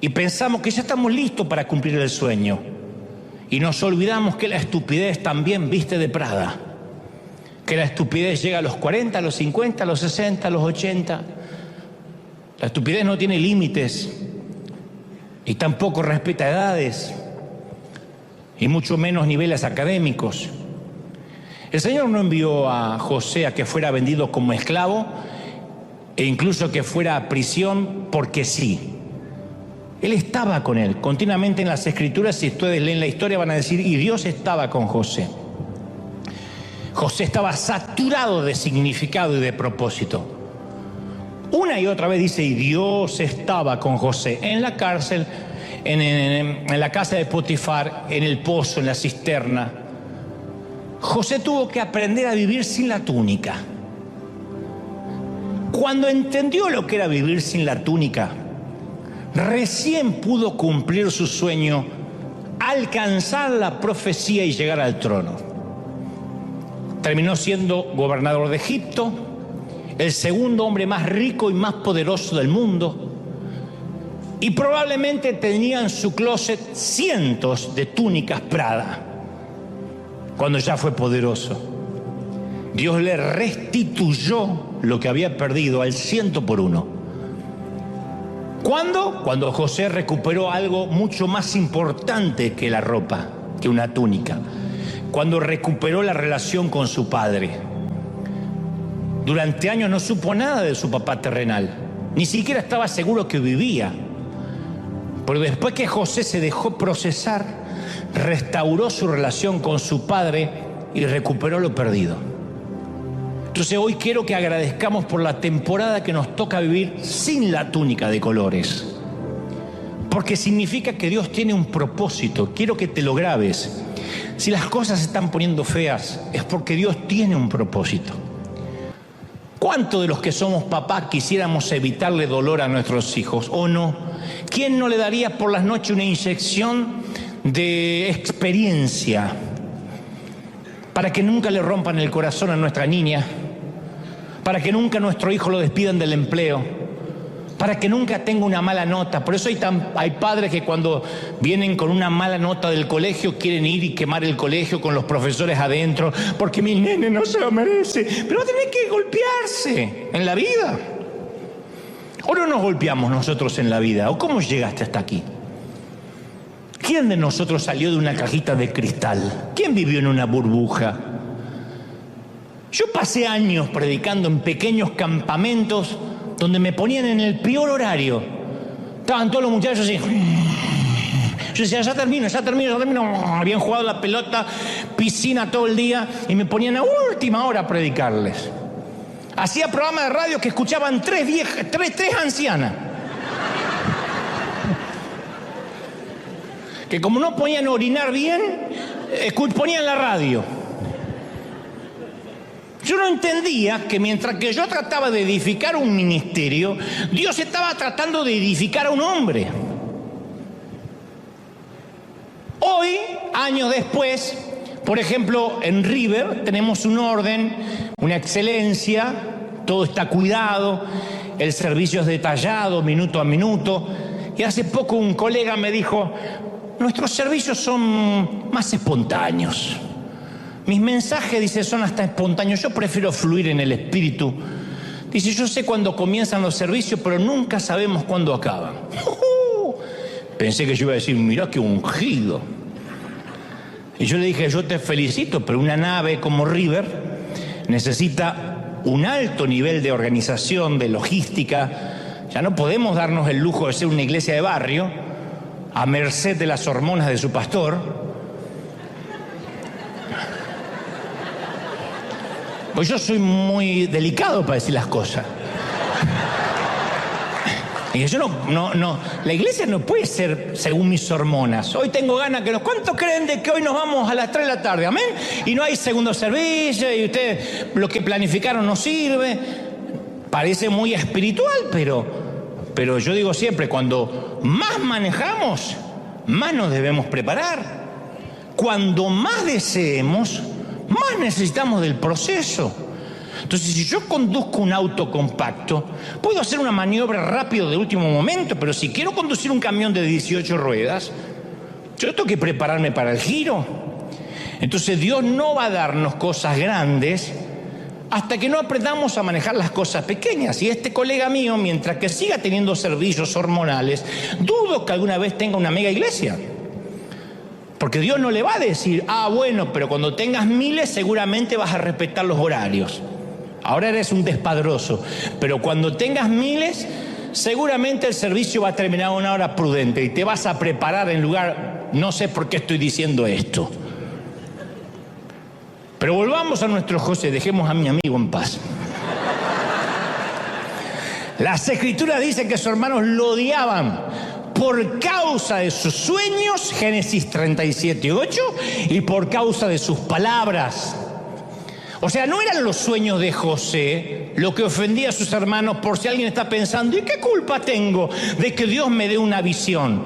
y pensamos que ya estamos listos para cumplir el sueño. Y nos olvidamos que la estupidez también viste de Prada, que la estupidez llega a los 40, a los 50, a los 60, a los 80. La estupidez no tiene límites y tampoco respeta edades y mucho menos niveles académicos. El Señor no envió a José a que fuera vendido como esclavo e incluso que fuera a prisión porque sí. Él estaba con él. Continuamente en las Escrituras, si ustedes leen la historia, van a decir, y Dios estaba con José. José estaba saturado de significado y de propósito. Una y otra vez dice, y Dios estaba con José en la cárcel, en la casa de Potifar, en el pozo, en la cisterna. José tuvo que aprender a vivir sin la túnica. Cuando entendió lo que era vivir sin la túnica, recién pudo cumplir su sueño, alcanzar la profecía y llegar al trono. Terminó siendo gobernador de Egipto, el segundo hombre más rico y más poderoso del mundo, y probablemente tenía en su closet cientos de túnicas Prada. Cuando ya fue poderoso, Dios le restituyó lo que había perdido al 100%. ¿Cuándo? Cuando José recuperó algo mucho más importante que la ropa, que una túnica. Cuando recuperó la relación con su padre. Durante años no supo nada de su papá terrenal, ni siquiera estaba seguro que vivía. Pero después que José se dejó procesar, restauró su relación con su padre y recuperó lo perdido. Entonces hoy quiero que agradezcamos por la temporada que nos toca vivir sin la túnica de colores, porque significa que Dios tiene un propósito. Quiero que te lo grabes. Si las cosas se están poniendo feas, es porque Dios tiene un propósito. ¿Cuántos de los que somos papás quisiéramos evitarle dolor a nuestros hijos o no? ¿Quién no le daría por las noches una inyección de experiencia para que nunca le rompan el corazón a nuestra niña, para que nunca nuestro hijo lo despidan del empleo, para que nunca tenga una mala nota? Por eso hay padres que cuando vienen con una mala nota del colegio quieren ir y quemar el colegio con los profesores adentro, porque mi nene no se lo merece. Pero tiene que golpearse en la vida. ¿O no nos golpeamos nosotros en la vida? ¿O cómo llegaste hasta aquí? ¿Quién de nosotros salió de una cajita de cristal? ¿Quién vivió en una burbuja? Yo pasé años predicando en pequeños campamentos donde me ponían en el peor horario. Estaban todos los muchachos así. Yo decía, ya termino. Habían jugado la pelota, piscina todo el día, y me ponían a última hora a predicarles. Hacía programas de radio que escuchaban tres ancianas, que como no podían orinar bien, ponían la radio. Yo no entendía que mientras que yo trataba de edificar un ministerio, Dios estaba tratando de edificar a un hombre. Hoy, años después, por ejemplo, en River tenemos un orden, una excelencia, todo está cuidado, el servicio es detallado, minuto a minuto. Y hace poco un colega me dijo, nuestros servicios son más espontáneos. Mis mensajes, dice, son hasta espontáneos. Yo prefiero fluir en el espíritu. Dice, yo sé cuándo comienzan los servicios, pero nunca sabemos cuándo acaban. Pensé que yo iba a decir, mirá qué ungido. Y yo le dije, yo te felicito, pero una nave como River necesita un alto nivel de organización, de logística. Ya no podemos darnos el lujo de ser una iglesia de barrio a merced de las hormonas de su pastor. Pues yo soy muy delicado para decir las cosas. Y yo no, la iglesia no puede ser según mis hormonas. Hoy tengo ganas que ¿cuántos creen de que hoy nos vamos a las 3 de la tarde? Amén. Y no hay segundo servicio y ustedes lo que planificaron no sirve. Parece muy espiritual, pero yo digo siempre, cuando más manejamos, más nos debemos preparar. Cuando más deseemos, más necesitamos del proceso. Entonces, si yo conduzco un auto compacto, puedo hacer una maniobra rápido de último momento, pero si quiero conducir un camión de 18 ruedas, yo tengo que prepararme para el giro. Entonces, Dios no va a darnos cosas grandes hasta que no aprendamos a manejar las cosas pequeñas. Y este colega mío, mientras que siga teniendo servicios hormonales, dudo que alguna vez tenga una mega iglesia. Porque Dios no le va a decir, bueno, pero cuando tengas miles seguramente vas a respetar los horarios. Ahora eres un despadroso, pero cuando tengas miles, seguramente el servicio va a terminar a una hora prudente y te vas a preparar en lugar, no sé por qué estoy diciendo esto. Pero volvamos a nuestro José, dejemos a mi amigo en paz. Las Escrituras dicen que sus hermanos lo odiaban por causa de sus sueños, Génesis 37:8, y por causa de sus palabras. O sea, no eran los sueños de José lo que ofendía a sus hermanos, por si alguien está pensando, ¿y qué culpa tengo de que Dios me dé una visión?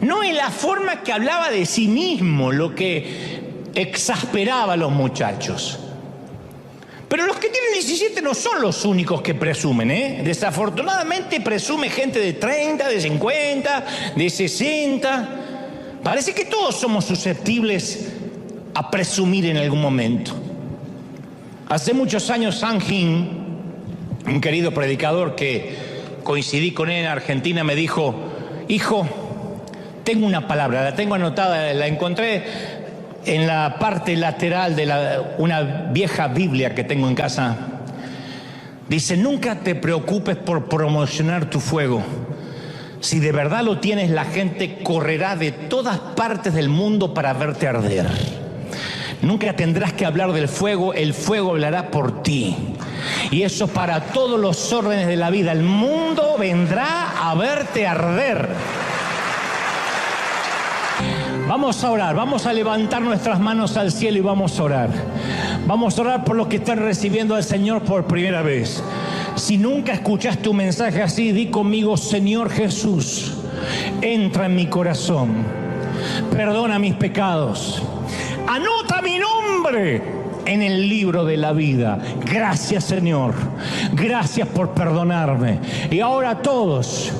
No, es la forma que hablaba de sí mismo lo que exasperaba a los muchachos. Pero los que tienen 17 no son los únicos que presumen, ¿eh? Desafortunadamente presume gente de 30, de 50, de 60. Parece que todos somos susceptibles a presumir en algún momento. Hace muchos años, San Gin, un querido predicador que coincidí con él en Argentina, me dijo: hijo, tengo una palabra, la tengo anotada, la encontré en la parte lateral de una vieja Biblia que tengo en casa. Dice: nunca te preocupes por promocionar tu fuego. Si de verdad lo tienes, la gente correrá de todas partes del mundo para verte arder. Nunca tendrás que hablar del fuego, el fuego hablará por ti. Y eso para todos los órdenes de la vida. El mundo vendrá a verte arder. Vamos a orar, vamos a levantar nuestras manos al cielo y vamos a orar. Vamos a orar por los que están recibiendo al Señor por primera vez. Si nunca escuchaste un mensaje así, di conmigo: Señor Jesús, entra en mi corazón, perdona mis pecados, anota mi nombre en el libro de la vida. Gracias, Señor, gracias por perdonarme. Y ahora todos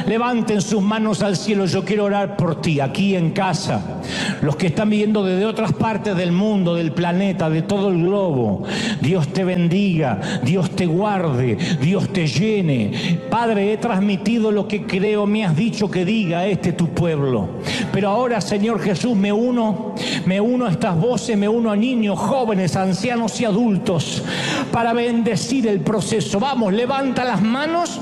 levanten sus manos al cielo. Yo quiero orar por ti, aquí en casa, los que están viendo desde otras partes del mundo, del planeta, de todo el globo. Dios te bendiga, Dios te guarde, Dios te llene. Padre, he transmitido lo que creo me has dicho que diga tu pueblo. Pero ahora, Señor Jesús, me uno a estas voces, me uno a niños, jóvenes, ancianos y adultos para bendecir el proceso. Vamos, levanta las manos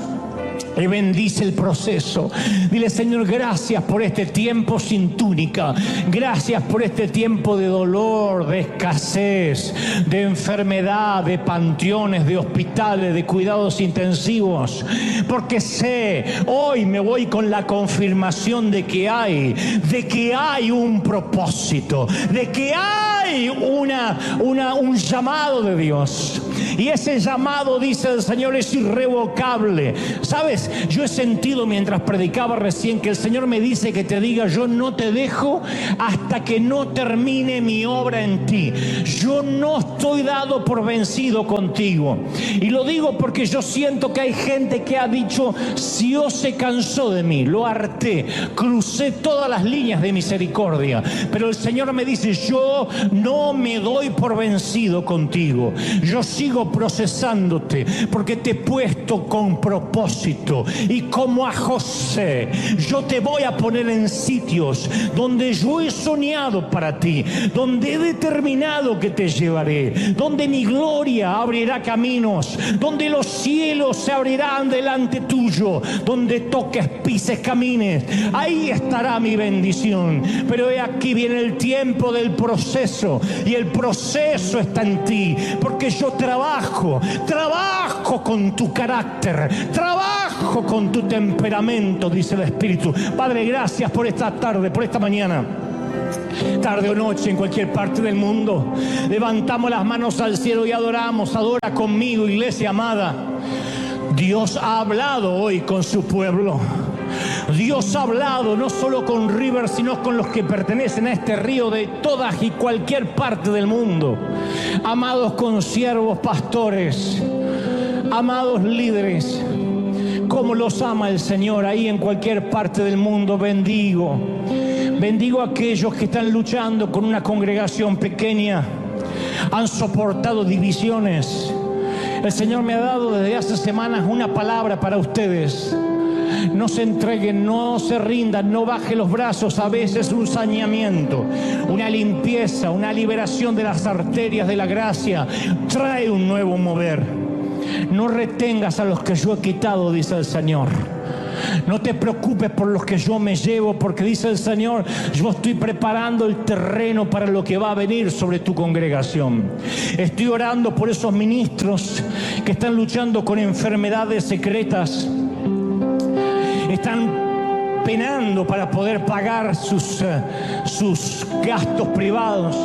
y bendice el proceso. Dile: Señor, gracias por este tiempo sin túnica. Gracias por este tiempo de dolor, de escasez, de enfermedad, de panteones, de hospitales, de cuidados intensivos. Porque sé, hoy me voy con la confirmación de que hay un propósito, de que hay un llamado de Dios. Y ese llamado, dice el Señor, es irrevocable. ¿Sabes? Yo he sentido mientras predicaba recién que el Señor me dice que te diga: yo no te dejo hasta que no termine mi obra en ti. Yo no estoy dado por vencido contigo. Y lo digo porque yo siento que hay gente que ha dicho: Dios se cansó de mí, lo harté, crucé todas las líneas de misericordia. Pero el Señor me dice: yo no me doy por vencido contigo. Yo sigo procesándote porque te he puesto con propósito. Y como a José, yo te voy a poner en sitios donde yo he soñado para ti, donde he determinado que te llevaré, donde mi gloria abrirá caminos, donde los cielos se abrirán delante tuyo, donde toques, pises, camines. Ahí estará mi bendición. Pero he aquí viene el tiempo del proceso, y el proceso está en ti, porque yo trabajo con tu carácter, trabajo con tu temperamento, dice el Espíritu. Padre, gracias por esta tarde, por esta mañana, tarde o noche, en cualquier parte del mundo. Levantamos las manos al cielo y adoramos. Adora conmigo, iglesia amada. Dios ha hablado hoy con su pueblo. Dios ha hablado no solo con River, sino con los que pertenecen a este río de todas y cualquier parte del mundo. Amados consiervos pastores, amados líderes, como los ama el Señor ahí en cualquier parte del mundo. Bendigo a aquellos que están luchando con una congregación pequeña, han soportado divisiones. El Señor me ha dado desde hace semanas una palabra para ustedes. No se entreguen, no se rindan, no baje los brazos. A veces un saneamiento, una limpieza, una liberación de las arterias de la gracia trae un nuevo mover. No retengas a los que yo he quitado, dice el Señor. No te preocupes por los que yo me llevo, porque dice el Señor, yo estoy preparando el terreno para lo que va a venir sobre tu congregación. Estoy orando por esos ministros que están luchando con enfermedades secretas. Están penando para poder pagar sus gastos privados.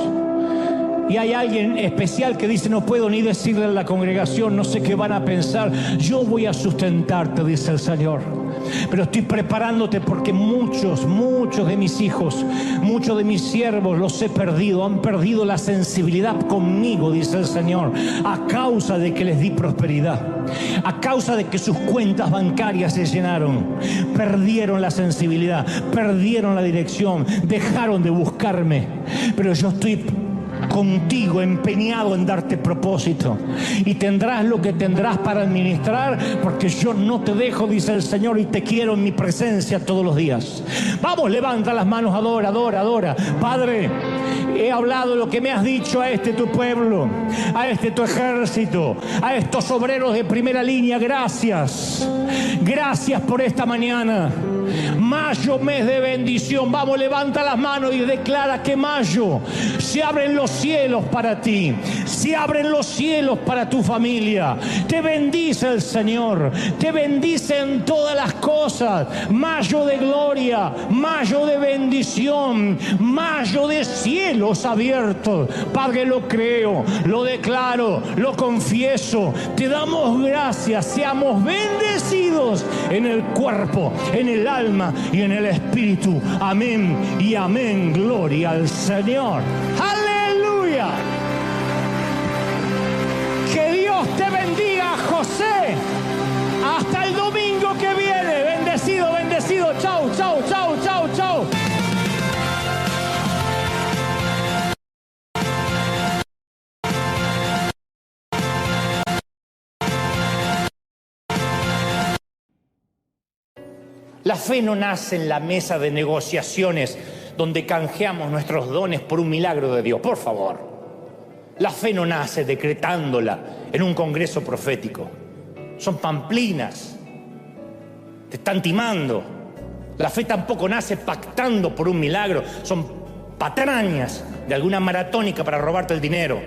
Y hay alguien especial que dice, no puedo ni decirle a la congregación, no sé qué van a pensar. Yo voy a sustentarte, dice el Señor. Pero estoy preparándote porque muchos de mis hijos, muchos de mis siervos los he perdido. Han perdido la sensibilidad conmigo, dice el Señor, a causa de que les di prosperidad. A causa de que sus cuentas bancarias se llenaron. Perdieron la sensibilidad, perdieron la dirección, dejaron de buscarme. Pero yo estoy contigo, empeñado en darte propósito, y tendrás lo que tendrás para administrar, porque yo no te dejo, dice el Señor, y te quiero en mi presencia todos los días. Vamos, levanta las manos, adora, adora, adora. Padre, he hablado lo que me has dicho a este tu pueblo, a este tu ejército, a estos obreros de primera línea. Gracias, gracias por esta mañana. Mayo, mes de bendición. Vamos, levanta las manos y declara que mayo se abren los cielos para ti, se abren los cielos para tu familia. Te bendice el Señor, te bendice en todas las cosas. Mayo de gloria, mayo de bendición, mayo de cielos abiertos. Padre, lo creo, lo declaro, lo confieso. Te damos gracias. Seamos bendecidos en el cuerpo, en el alma y en el espíritu. Amén y amén. Gloria al Señor. ¡Aleluya! Que Dios te bendiga, José. Hasta el domingo que viene. Bendecido, bendecido. Chau, chau, chau, chau, chau. La fe no nace en la mesa de negociaciones donde canjeamos nuestros dones por un milagro de Dios. Por favor. La fe no nace decretándola en un congreso profético. Son pamplinas. Te están timando. La fe tampoco nace pactando por un milagro. Son patrañas de alguna maratónica para robarte el dinero.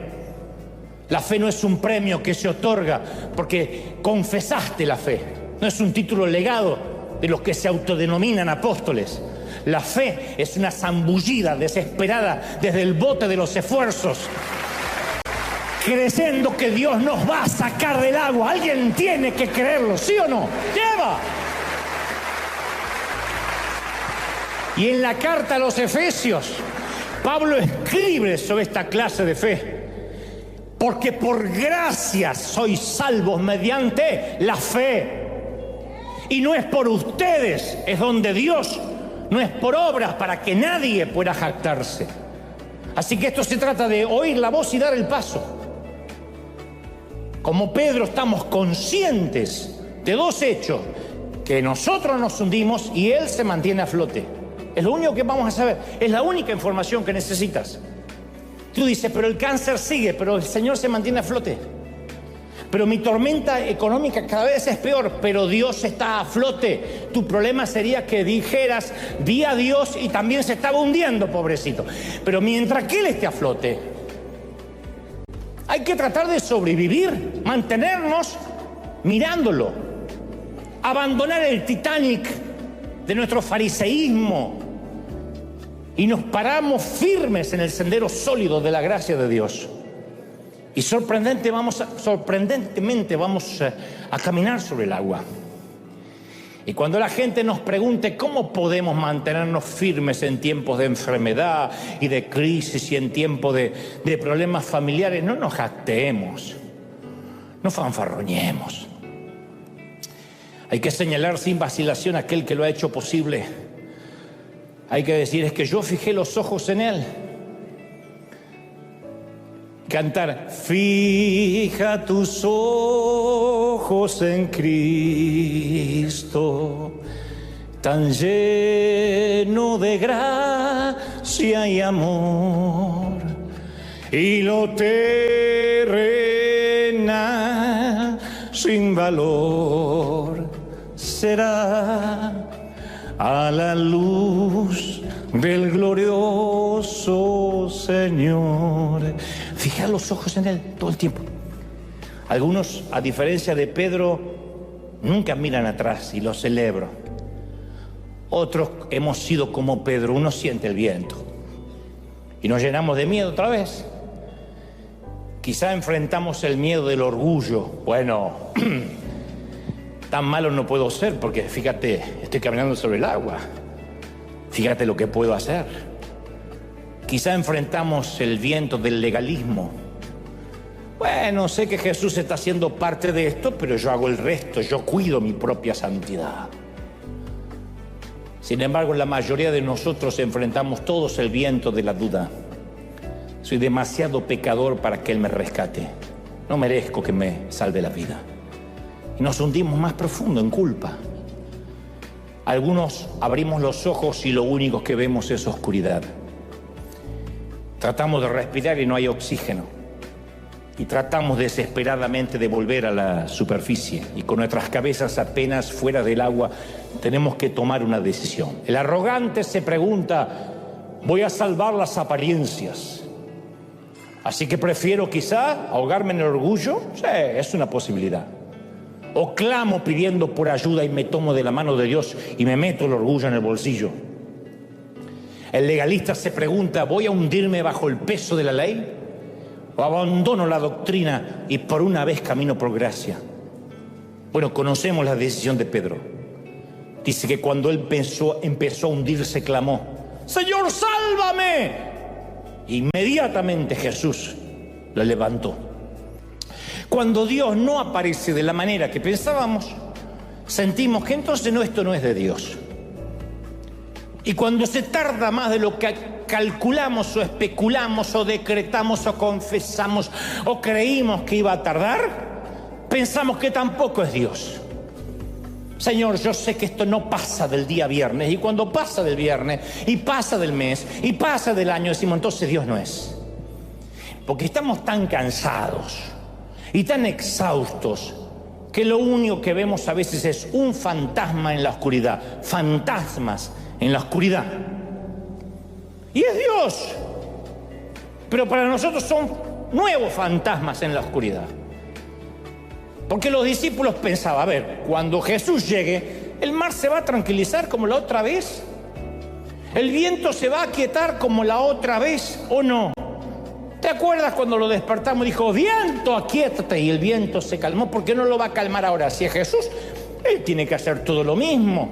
La fe no es un premio que se otorga porque confesaste la fe. No es un título legado de los que se autodenominan apóstoles. La fe es una zambullida desesperada desde el bote de los esfuerzos, creyendo que Dios nos va a sacar del agua. Alguien tiene que creerlo, ¿sí o no? ¡Lleva! Y en la carta a los Efesios, Pablo escribe sobre esta clase de fe. Porque por gracia sois salvos mediante la fe. Y no es por ustedes, es donde Dios, no es por obras para que nadie pueda jactarse. Así que esto se trata de oír la voz y dar el paso. Como Pedro estamos conscientes de dos hechos, que nosotros nos hundimos y él se mantiene a flote. Es lo único que vamos a saber, es la única información que necesitas. Tú dices, pero el cáncer sigue, pero el Señor se mantiene a flote. Pero mi tormenta económica cada vez es peor, pero Dios está a flote. Tu problema sería que dijeras, di a Dios y también se estaba hundiendo, pobrecito. Pero mientras que Él esté a flote, hay que tratar de sobrevivir, mantenernos mirándolo. Abandonar el Titanic de nuestro fariseísmo y nos paramos firmes en el sendero sólido de la gracia de Dios. Y sorprendentemente vamos a caminar sobre el agua. Y cuando la gente nos pregunte cómo podemos mantenernos firmes en tiempos de enfermedad y de crisis y en tiempos de problemas familiares, no nos jactemos, no fanfarroñemos. Hay que señalar sin vacilación a aquel que lo ha hecho posible. Hay que decir, es que yo fijé los ojos en Él. cantar, fija tus ojos en Cristo, tan lleno de gracia y amor, y lo terrenal sin valor será a la luz del glorioso Señor. Fija los ojos en Él todo el tiempo. Algunos, a diferencia de Pedro, nunca miran atrás y lo celebro. Otros hemos sido como Pedro, uno siente el viento y nos llenamos de miedo otra vez. Quizá enfrentamos el miedo del orgullo. Bueno, tan malo no puedo ser porque fíjate, estoy caminando sobre el agua. Fíjate lo que puedo hacer. Quizá enfrentamos el viento del legalismo. Bueno, sé que Jesús está haciendo parte de esto, pero yo hago el resto, yo cuido mi propia santidad. Sin embargo, la mayoría de nosotros enfrentamos todos el viento de la duda. Soy demasiado pecador para que Él me rescate. No merezco que me salve la vida. Y nos hundimos más profundo en culpa. Algunos abrimos los ojos y lo único que vemos es oscuridad. Tratamos de respirar y no hay oxígeno. Y tratamos desesperadamente de volver a la superficie. Y con nuestras cabezas apenas fuera del agua, tenemos que tomar una decisión. El arrogante se pregunta, voy a salvar las apariencias. Así que prefiero quizá ahogarme en el orgullo. Sí, es una posibilidad. O clamo pidiendo por ayuda y me tomo de la mano de Dios y me meto el orgullo en el bolsillo. El legalista se pregunta, ¿voy a hundirme bajo el peso de la ley? ¿O abandono la doctrina y por una vez camino por gracia? Bueno, conocemos la decisión de Pedro. Dice que cuando él empezó a hundirse, clamó, ¡Señor, sálvame! Inmediatamente Jesús lo levantó. Cuando Dios no aparece de la manera que pensábamos, sentimos que entonces esto no es de Dios. Y cuando se tarda más de lo que calculamos o especulamos o decretamos o confesamos o creímos que iba a tardar, pensamos que tampoco es Dios. Señor, yo sé que esto no pasa del día viernes, y cuando pasa del viernes y pasa del mes y pasa del año, decimos entonces Dios no es. Porque estamos tan cansados y tan exhaustos que lo único que vemos a veces es un fantasma en la oscuridad, fantasmas en la oscuridad. Y es Dios, pero para nosotros son nuevos fantasmas en la oscuridad. Porque los discípulos pensaban, a ver, cuando Jesús llegue, el mar se va a tranquilizar como la otra vez, el viento se va a aquietar como la otra vez, ¿o no? ¿Te acuerdas cuando lo despertamos? Dijo, viento, aquíétate, y el viento se calmó. ¿Por qué no lo va a calmar ahora? Si es Jesús, Él tiene que hacer todo lo mismo.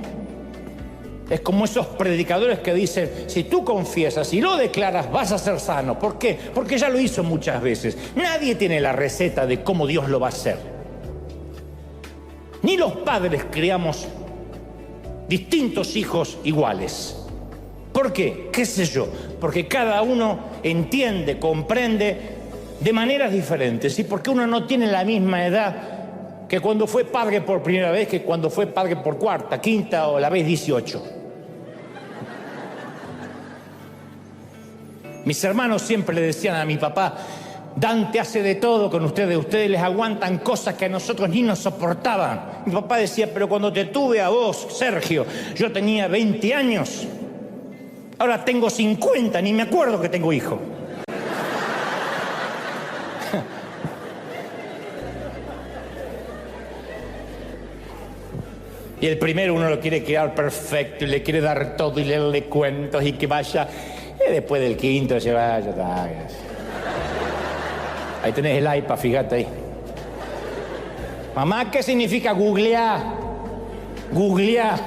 Es como esos predicadores que dicen, si tú confiesas y lo declaras, vas a ser sano. ¿Por qué? Porque ya lo hizo muchas veces. Nadie tiene la receta de cómo Dios lo va a hacer. Ni los padres criamos distintos hijos iguales. ¿Por qué? ¿Qué sé yo? Porque cada uno entiende, comprende de maneras diferentes. Y porque uno no tiene la misma edad que cuando fue padre por primera vez, que cuando fue padre por cuarta, quinta o la vez 18. Mis hermanos siempre le decían a mi papá, Dante hace de todo con ustedes les aguantan cosas que a nosotros ni nos soportaban. Mi papá decía, pero cuando te tuve a vos, Sergio, yo tenía 20 años, ahora tengo 50, ni me acuerdo que tengo hijo. Y el primero uno lo quiere quedar perfecto y le quiere dar todo y leerle cuentos y que vaya, y después del quinto se vaya. Ahí tenés el iPad, fíjate ahí. Mamá, ¿qué significa googlear? Googlear.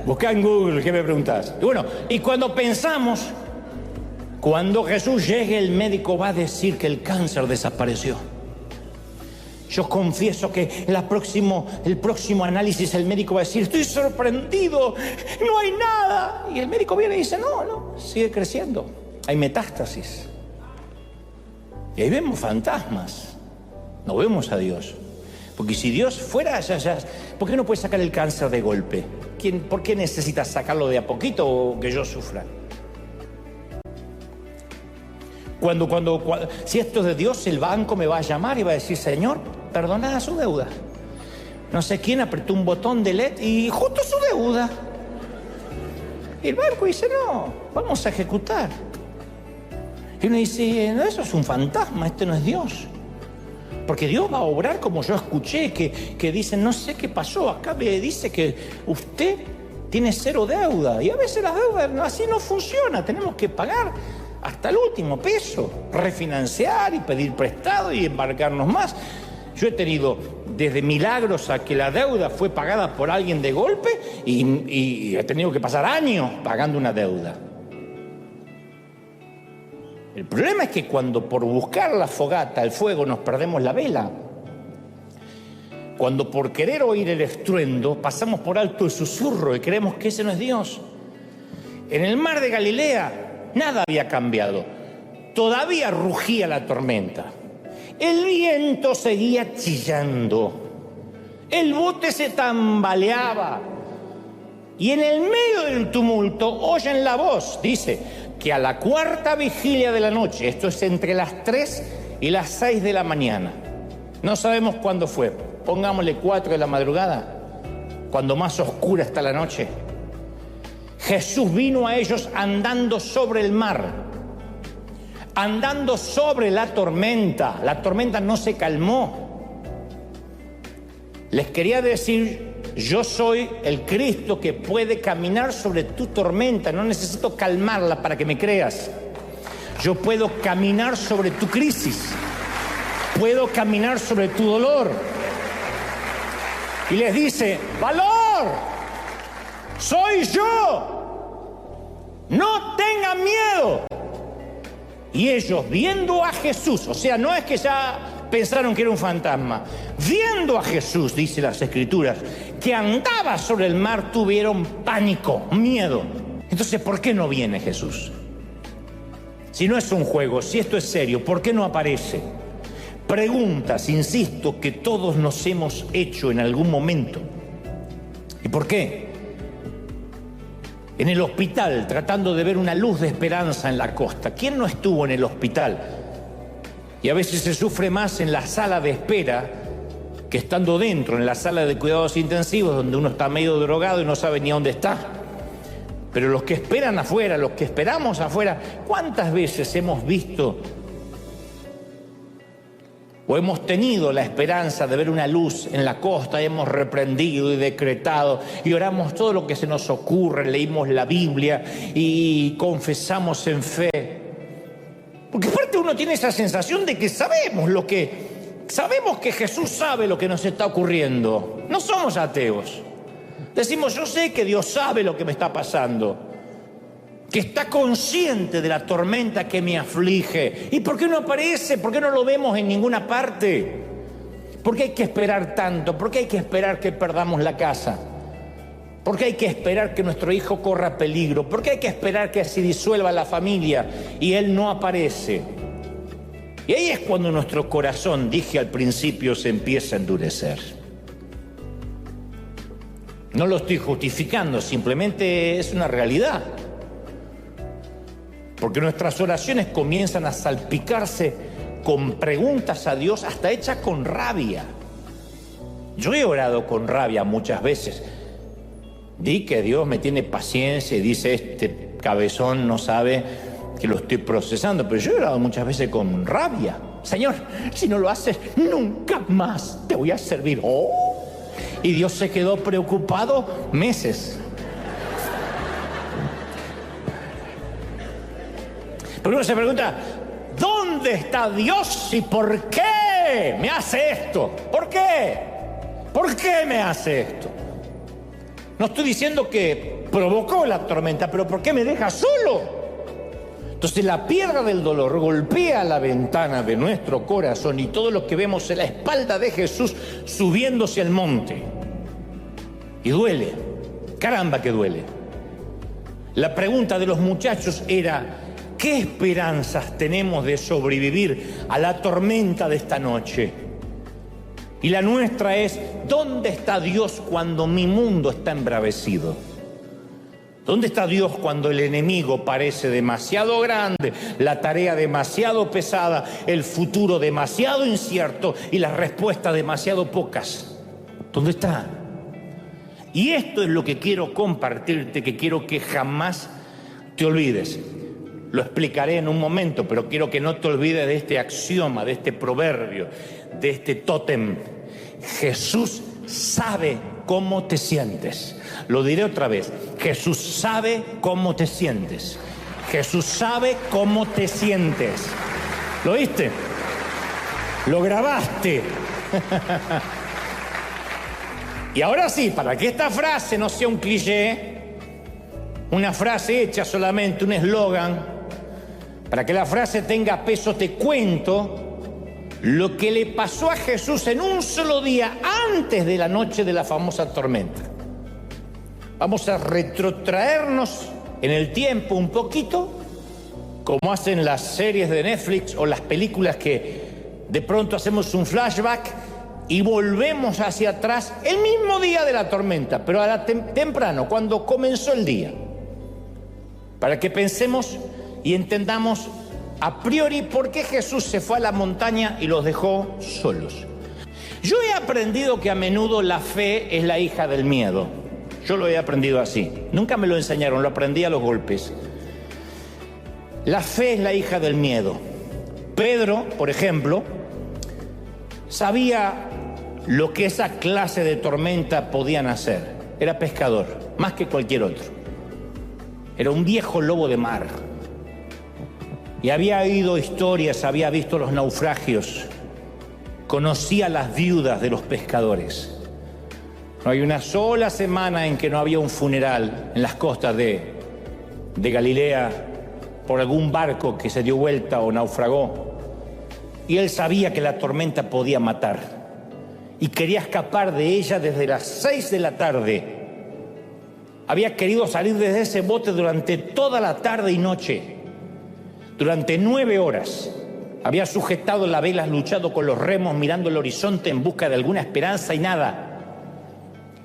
Busca en Google, ¿qué me preguntás? Y bueno, y cuando pensamos, cuando Jesús llegue, el médico va a decir que el cáncer desapareció. Yo confieso que el próximo análisis el médico va a decir, estoy sorprendido, no hay nada. Y el médico viene y dice, no, sigue creciendo, hay metástasis. Y ahí vemos fantasmas, no vemos a Dios. Porque si Dios fuera allá, ¿por qué no puede sacar el cáncer de golpe? ¿Por qué necesitas sacarlo de a poquito o que yo sufra? Si esto es de Dios, el banco me va a llamar y va a decir: Señor, perdona su deuda. No sé quién apretó un botón de LED y justo su deuda. Y el banco dice: no, vamos a ejecutar. Y uno dice: no, eso es un fantasma, este no es Dios. Porque Dios va a obrar como yo escuché, que dicen: no sé qué pasó, acá me dice que usted tiene 0 deuda. Y a veces las deudas así no funciona, tenemos que pagar hasta el último peso, refinanciar y pedir prestado y embarcarnos más. Yo he tenido desde milagros a que la deuda fue pagada por alguien de golpe y he tenido que pasar años pagando una deuda. El problema es que cuando por buscar la fogata, el fuego, nos perdemos la vela, cuando por querer oír el estruendo pasamos por alto el susurro y creemos que ese no es Dios. En el mar de Galilea nada había cambiado, todavía rugía la tormenta, el viento seguía chillando, el bote se tambaleaba y en el medio del tumulto oyen la voz, dice, que a la 4ª vigilia de la noche, esto es entre las 3 y las 6 de la mañana, no sabemos cuándo fue, pongámosle 4 de la madrugada, cuando más oscura está la noche, Jesús vino a ellos andando sobre el mar, andando sobre la tormenta no se calmó. Les quería decir: yo soy el Cristo que puede caminar sobre tu tormenta, no necesito calmarla para que me creas. Yo puedo caminar sobre tu crisis, puedo caminar sobre tu dolor. Y les dice: valor, soy yo, no tengan miedo. Y ellos, viendo a Jesús, o sea, no es que ya pensaron que era un fantasma, viendo a Jesús, dice las Escrituras, que andaba sobre el mar, tuvieron pánico, miedo. Entonces, ¿por qué no viene Jesús? Si no es un juego, si esto es serio, ¿por qué no aparece? Preguntas, insisto, que todos nos hemos hecho en algún momento. ¿Y por qué? En el hospital, tratando de ver una luz de esperanza en la costa. ¿Quién no estuvo en el hospital? Y a veces se sufre más en la sala de espera que estando dentro, en la sala de cuidados intensivos, donde uno está medio drogado y no sabe ni dónde está. Pero los que esperan afuera, los que esperamos afuera, ¿cuántas veces hemos visto o hemos tenido la esperanza de ver una luz en la costa, y hemos reprendido y decretado y oramos todo lo que se nos ocurre, leímos la Biblia y confesamos en fe? Porque aparte uno tiene esa sensación de que sabemos que Jesús sabe lo que nos está ocurriendo. No somos ateos. Decimos: yo sé que Dios sabe lo que me está pasando, que está consciente de la tormenta que me aflige. ¿Y por qué no aparece? ¿Por qué no lo vemos en ninguna parte? ¿Por qué hay que esperar tanto? ¿Por qué hay que esperar que perdamos la casa? ¿Por qué hay que esperar que nuestro hijo corra peligro? ¿Por qué hay que esperar que se disuelva la familia y Él no aparece? Y ahí es cuando nuestro corazón, dije al principio, se empieza a endurecer. No lo estoy justificando, simplemente es una realidad. Porque nuestras oraciones comienzan a salpicarse con preguntas a Dios, hasta hechas con rabia. Yo he orado con rabia muchas veces. Di que Dios me tiene paciencia y dice: este cabezón no sabe que lo estoy procesando. Pero yo he orado muchas veces con rabia. Señor, si no lo haces, nunca más te voy a servir. Y Dios se quedó preocupado meses. Pero uno se pregunta: ¿dónde está Dios y por qué me hace esto? ¿Por qué? ¿Por qué me hace esto? No estoy diciendo que provocó la tormenta, pero ¿por qué me deja solo? Entonces la piedra del dolor golpea la ventana de nuestro corazón y todo lo que vemos es la espalda de Jesús subiéndose al monte. Y duele, caramba que duele. La pregunta de los muchachos era: ¿Qué esperanzas tenemos de sobrevivir a la tormenta de esta noche? Y la nuestra es, ¿dónde está Dios cuando mi mundo está embravecido? ¿Dónde está Dios cuando el enemigo parece demasiado grande, la tarea demasiado pesada, el futuro demasiado incierto y las respuestas demasiado pocas? ¿Dónde está? Y esto es lo que quiero compartirte, que quiero que jamás te olvides. Lo explicaré en un momento, pero quiero que no te olvides de este axioma, de este proverbio, de este tótem. Jesús sabe cómo te sientes. Lo diré otra vez. Jesús sabe cómo te sientes. Jesús sabe cómo te sientes. ¿Lo oíste? Lo grabaste. Y ahora sí, para que esta frase no sea un cliché, una frase hecha solamente, un eslogan, para que la frase tenga peso, te cuento lo que le pasó a Jesús en un solo día antes de la noche de la famosa tormenta. Vamos a retrotraernos en el tiempo un poquito, como hacen las series de Netflix o las películas que de pronto hacemos un flashback y volvemos hacia atrás el mismo día de la tormenta, pero temprano, cuando comenzó el día, para que pensemos y entendamos a priori por qué Jesús se fue a la montaña y los dejó solos. Yo he aprendido que a menudo la fe es la hija del miedo. Yo lo he aprendido así. Nunca me lo enseñaron, lo aprendí a los golpes. La fe es la hija del miedo. Pedro, por ejemplo, sabía lo que esa clase de tormenta podían hacer. Era pescador, más que cualquier otro. Era un viejo lobo de mar. Y había oído historias, había visto los naufragios, conocía las viudas de los pescadores. No hay una sola semana en que no había un funeral en las costas de Galilea por algún barco que se dio vuelta o naufragó. Y él sabía que la tormenta podía matar y quería escapar de ella desde las 6 de la tarde. Había querido salir desde ese bote durante toda la tarde y noche. Durante 9 horas había sujetado la vela, luchado con los remos, mirando el horizonte en busca de alguna esperanza y nada.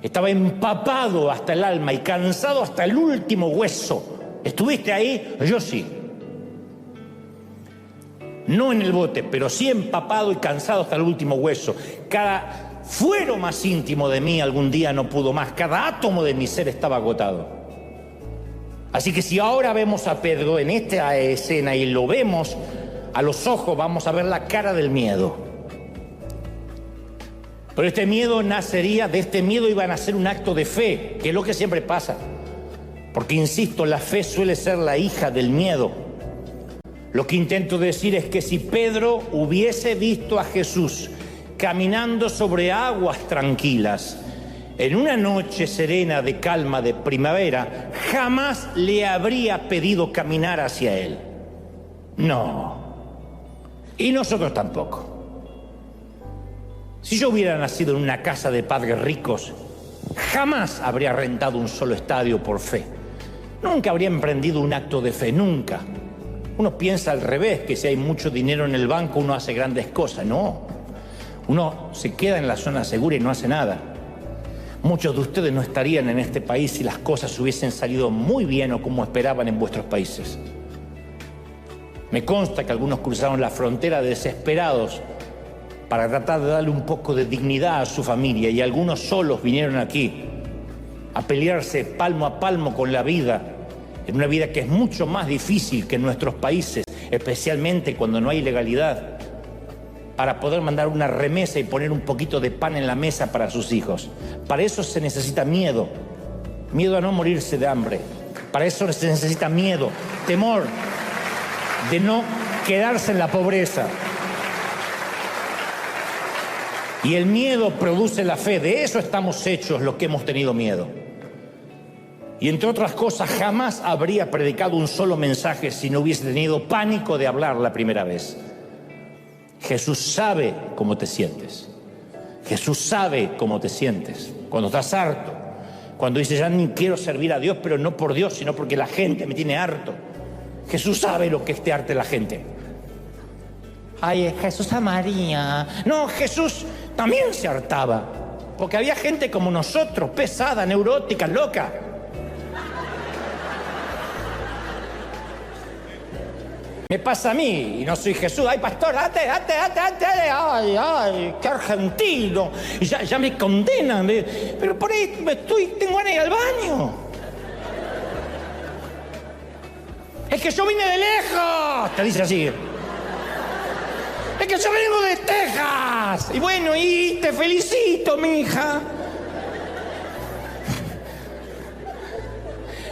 Estaba empapado hasta el alma y cansado hasta el último hueso. ¿Estuviste ahí? Yo sí. No en el bote, pero sí empapado y cansado hasta el último hueso. Cada fuero más íntimo de mí algún día no pudo más. Cada átomo de mi ser estaba agotado. Así que si ahora vemos a Pedro en esta escena y lo vemos a los ojos, vamos a ver la cara del miedo. Pero este miedo nacería, de este miedo iba a nacer un acto de fe, que es lo que siempre pasa. Porque, insisto, la fe suele ser la hija del miedo. Lo que intento decir es que si Pedro hubiese visto a Jesús caminando sobre aguas tranquilas, en una noche serena de calma de primavera, jamás le habría pedido caminar hacia él. No. Y nosotros tampoco. Si yo hubiera nacido en una casa de padres ricos, jamás habría rentado un solo estadio por fe. Nunca habría emprendido un acto de fe, nunca. Uno piensa al revés, que si hay mucho dinero en el banco uno hace grandes cosas. No. Uno se queda en la zona segura y no hace nada. Muchos de ustedes no estarían en este país si las cosas hubiesen salido muy bien o como esperaban en vuestros países. Me consta que algunos cruzaron la frontera desesperados para tratar de darle un poco de dignidad a su familia, y algunos solos vinieron aquí a pelearse palmo a palmo con la vida, en una vida que es mucho más difícil que en nuestros países, especialmente cuando no hay legalidad, para poder mandar una remesa y poner un poquito de pan en la mesa para sus hijos. Para eso se necesita miedo, miedo a no morirse de hambre. Para eso se necesita miedo, temor de no quedarse en la pobreza. Y el miedo produce la fe. De eso estamos hechos los que hemos tenido miedo. Y entre otras cosas, jamás habría predicado un solo mensaje si no hubiese tenido pánico de hablar la primera vez. Jesús sabe cómo te sientes. Jesús sabe cómo te sientes. Cuando estás harto, cuando dices ya ni quiero servir a Dios, pero no por Dios, sino porque la gente me tiene harto. Jesús sabe lo que es te arte la gente. Ay, Jesús a María. No, Jesús también se hartaba, porque había gente como nosotros, pesada, neurótica, loca. Me pasa a mí, y no soy Jesús. Ay, pastor, date. Ay, qué argentino. Y ya me condenan. Pero por ahí tengo ganas de ir al baño. Es que yo vine de lejos, te dice así. Es que yo vengo de Texas. Y bueno, y te felicito, mija.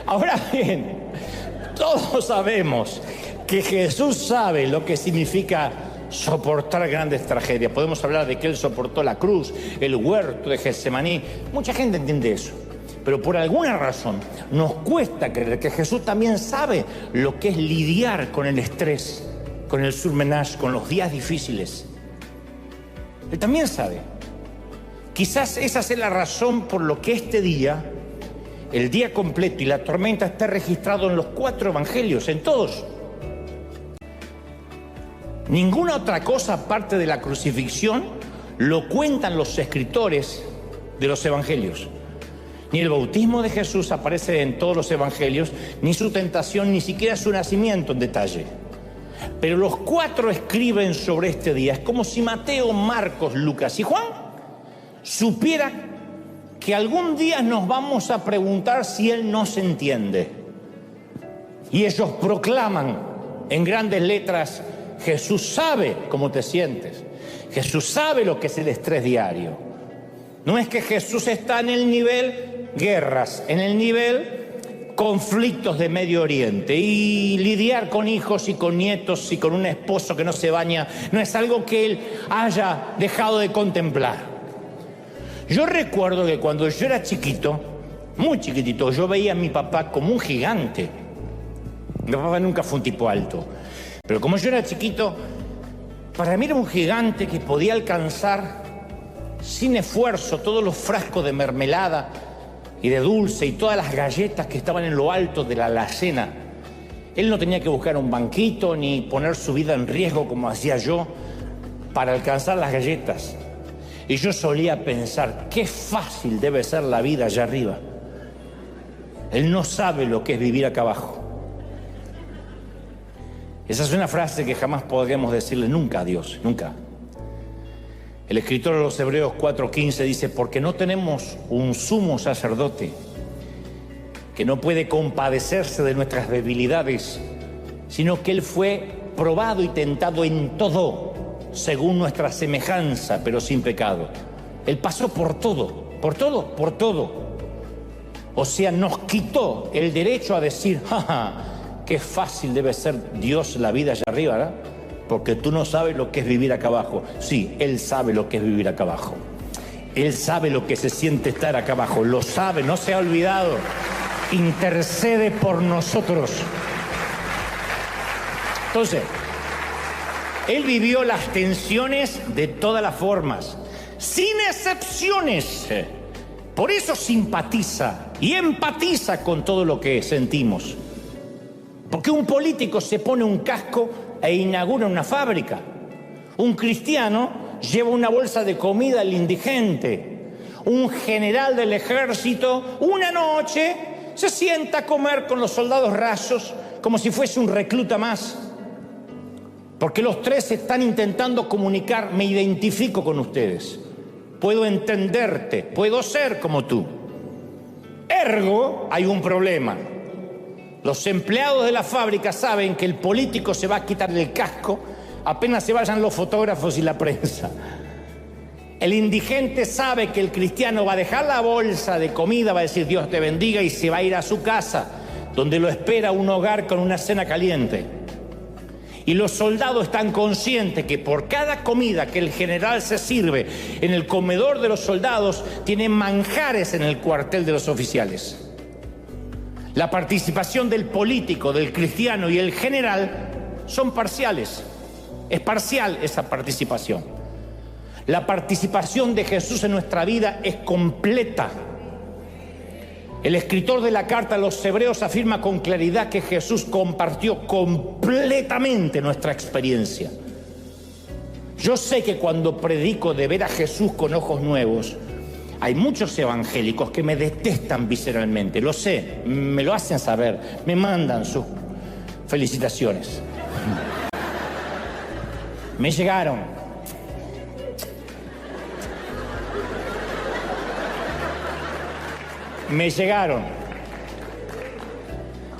Ahora bien, todos sabemos que Jesús sabe lo que significa soportar grandes tragedias. Podemos hablar de que Él soportó la cruz, el huerto de Getsemaní. Mucha gente entiende eso. Pero por alguna razón nos cuesta creer que Jesús también sabe lo que es lidiar con el estrés, con el surmenage, con los días difíciles. Él también sabe. Quizás esa sea la razón por lo que este día, el día completo y la tormenta, está registrado en los 4 evangelios, en todos. Ninguna otra cosa aparte de la crucifixión lo cuentan los escritores de los evangelios. Ni el bautismo de Jesús aparece en todos los evangelios, ni su tentación, ni siquiera su nacimiento en detalle. Pero los 4 escriben sobre este día. Es como si Mateo, Marcos, Lucas y Juan supieran que algún día nos vamos a preguntar si Él nos entiende. Y ellos proclaman en grandes letras: Jesús sabe cómo te sientes. Jesús sabe lo que es el estrés diario. No es que Jesús está en el nivel guerras, en el nivel conflictos de Medio Oriente, y lidiar con hijos y con nietos y con un esposo que no se baña no es algo que Él haya dejado de contemplar. Yo recuerdo que cuando yo era chiquito, muy chiquitito, yo veía a mi papá como un gigante. Mi papá nunca fue un tipo alto, pero como yo era chiquito, para mí era un gigante que podía alcanzar sin esfuerzo todos los frascos de mermelada y de dulce y todas las galletas que estaban en lo alto de la alacena. Él no tenía que buscar un banquito ni poner su vida en riesgo como hacía yo para alcanzar las galletas. Y yo solía pensar, qué fácil debe ser la vida allá arriba. Él no sabe lo que es vivir acá abajo. Esa es una frase que jamás podríamos decirle nunca a Dios, nunca. El escritor de los Hebreos 4:15 dice: porque no tenemos un sumo sacerdote que no puede compadecerse de nuestras debilidades, sino que Él fue probado y tentado en todo, según nuestra semejanza, pero sin pecado. Él pasó por todo. O sea, nos quitó el derecho a decir: jaja, qué fácil debe ser Dios la vida allá arriba, ¿verdad? Porque tú no sabes lo que es vivir acá abajo. Sí, Él sabe lo que es vivir acá abajo. Él sabe lo que se siente estar acá abajo. Lo sabe, no se ha olvidado. Intercede por nosotros. Entonces, Él vivió las tensiones de todas las formas, sin excepciones. Por eso simpatiza y empatiza con todo lo que sentimos. Porque un político se pone un casco e inaugura una fábrica. Un cristiano lleva una bolsa de comida al indigente. Un general del ejército una noche se sienta a comer con los soldados rasos como si fuese un recluta más. Porque los 3 están intentando comunicar: me identifico con ustedes, puedo entenderte, puedo ser como tú. Ergo, hay un problema. Los empleados de la fábrica saben que el político se va a quitar el casco apenas se vayan los fotógrafos y la prensa. El indigente sabe que el cristiano va a dejar la bolsa de comida, va a decir Dios te bendiga, y se va a ir a su casa, donde lo espera un hogar con una cena caliente. Y los soldados están conscientes que por cada comida que el general se sirve en el comedor de los soldados, tienen manjares en el cuartel de los oficiales. La participación del político, del cristiano y el general son parciales. Es parcial esa participación. La participación de Jesús en nuestra vida es completa. El escritor de la carta a los Hebreos afirma con claridad que Jesús compartió completamente nuestra experiencia. Yo sé que cuando predico de ver a Jesús con ojos nuevos, hay muchos evangélicos que me detestan visceralmente, lo sé, me lo hacen saber, me mandan sus felicitaciones. Me llegaron.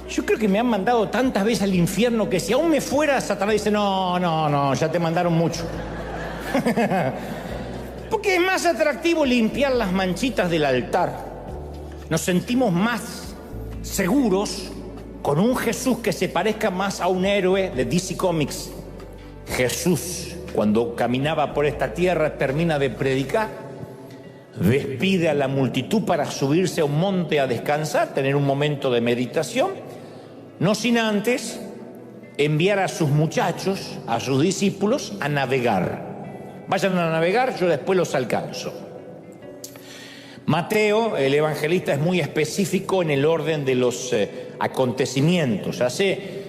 Yo creo que me han mandado tantas veces al infierno que si aún me fuera, Satanás dice, no, ya te mandaron mucho. Porque es más atractivo limpiar las manchitas del altar. Nos sentimos más seguros con un Jesús que se parezca más a un héroe de DC Comics. Jesús, cuando caminaba por esta tierra, termina de predicar, despide a la multitud para subirse a un monte a descansar, tener un momento de meditación, no sin antes enviar a sus muchachos, a sus discípulos, a navegar. Vayan a navegar, yo después los alcanzo. Mateo, el evangelista, es muy específico en el orden de los acontecimientos. Hace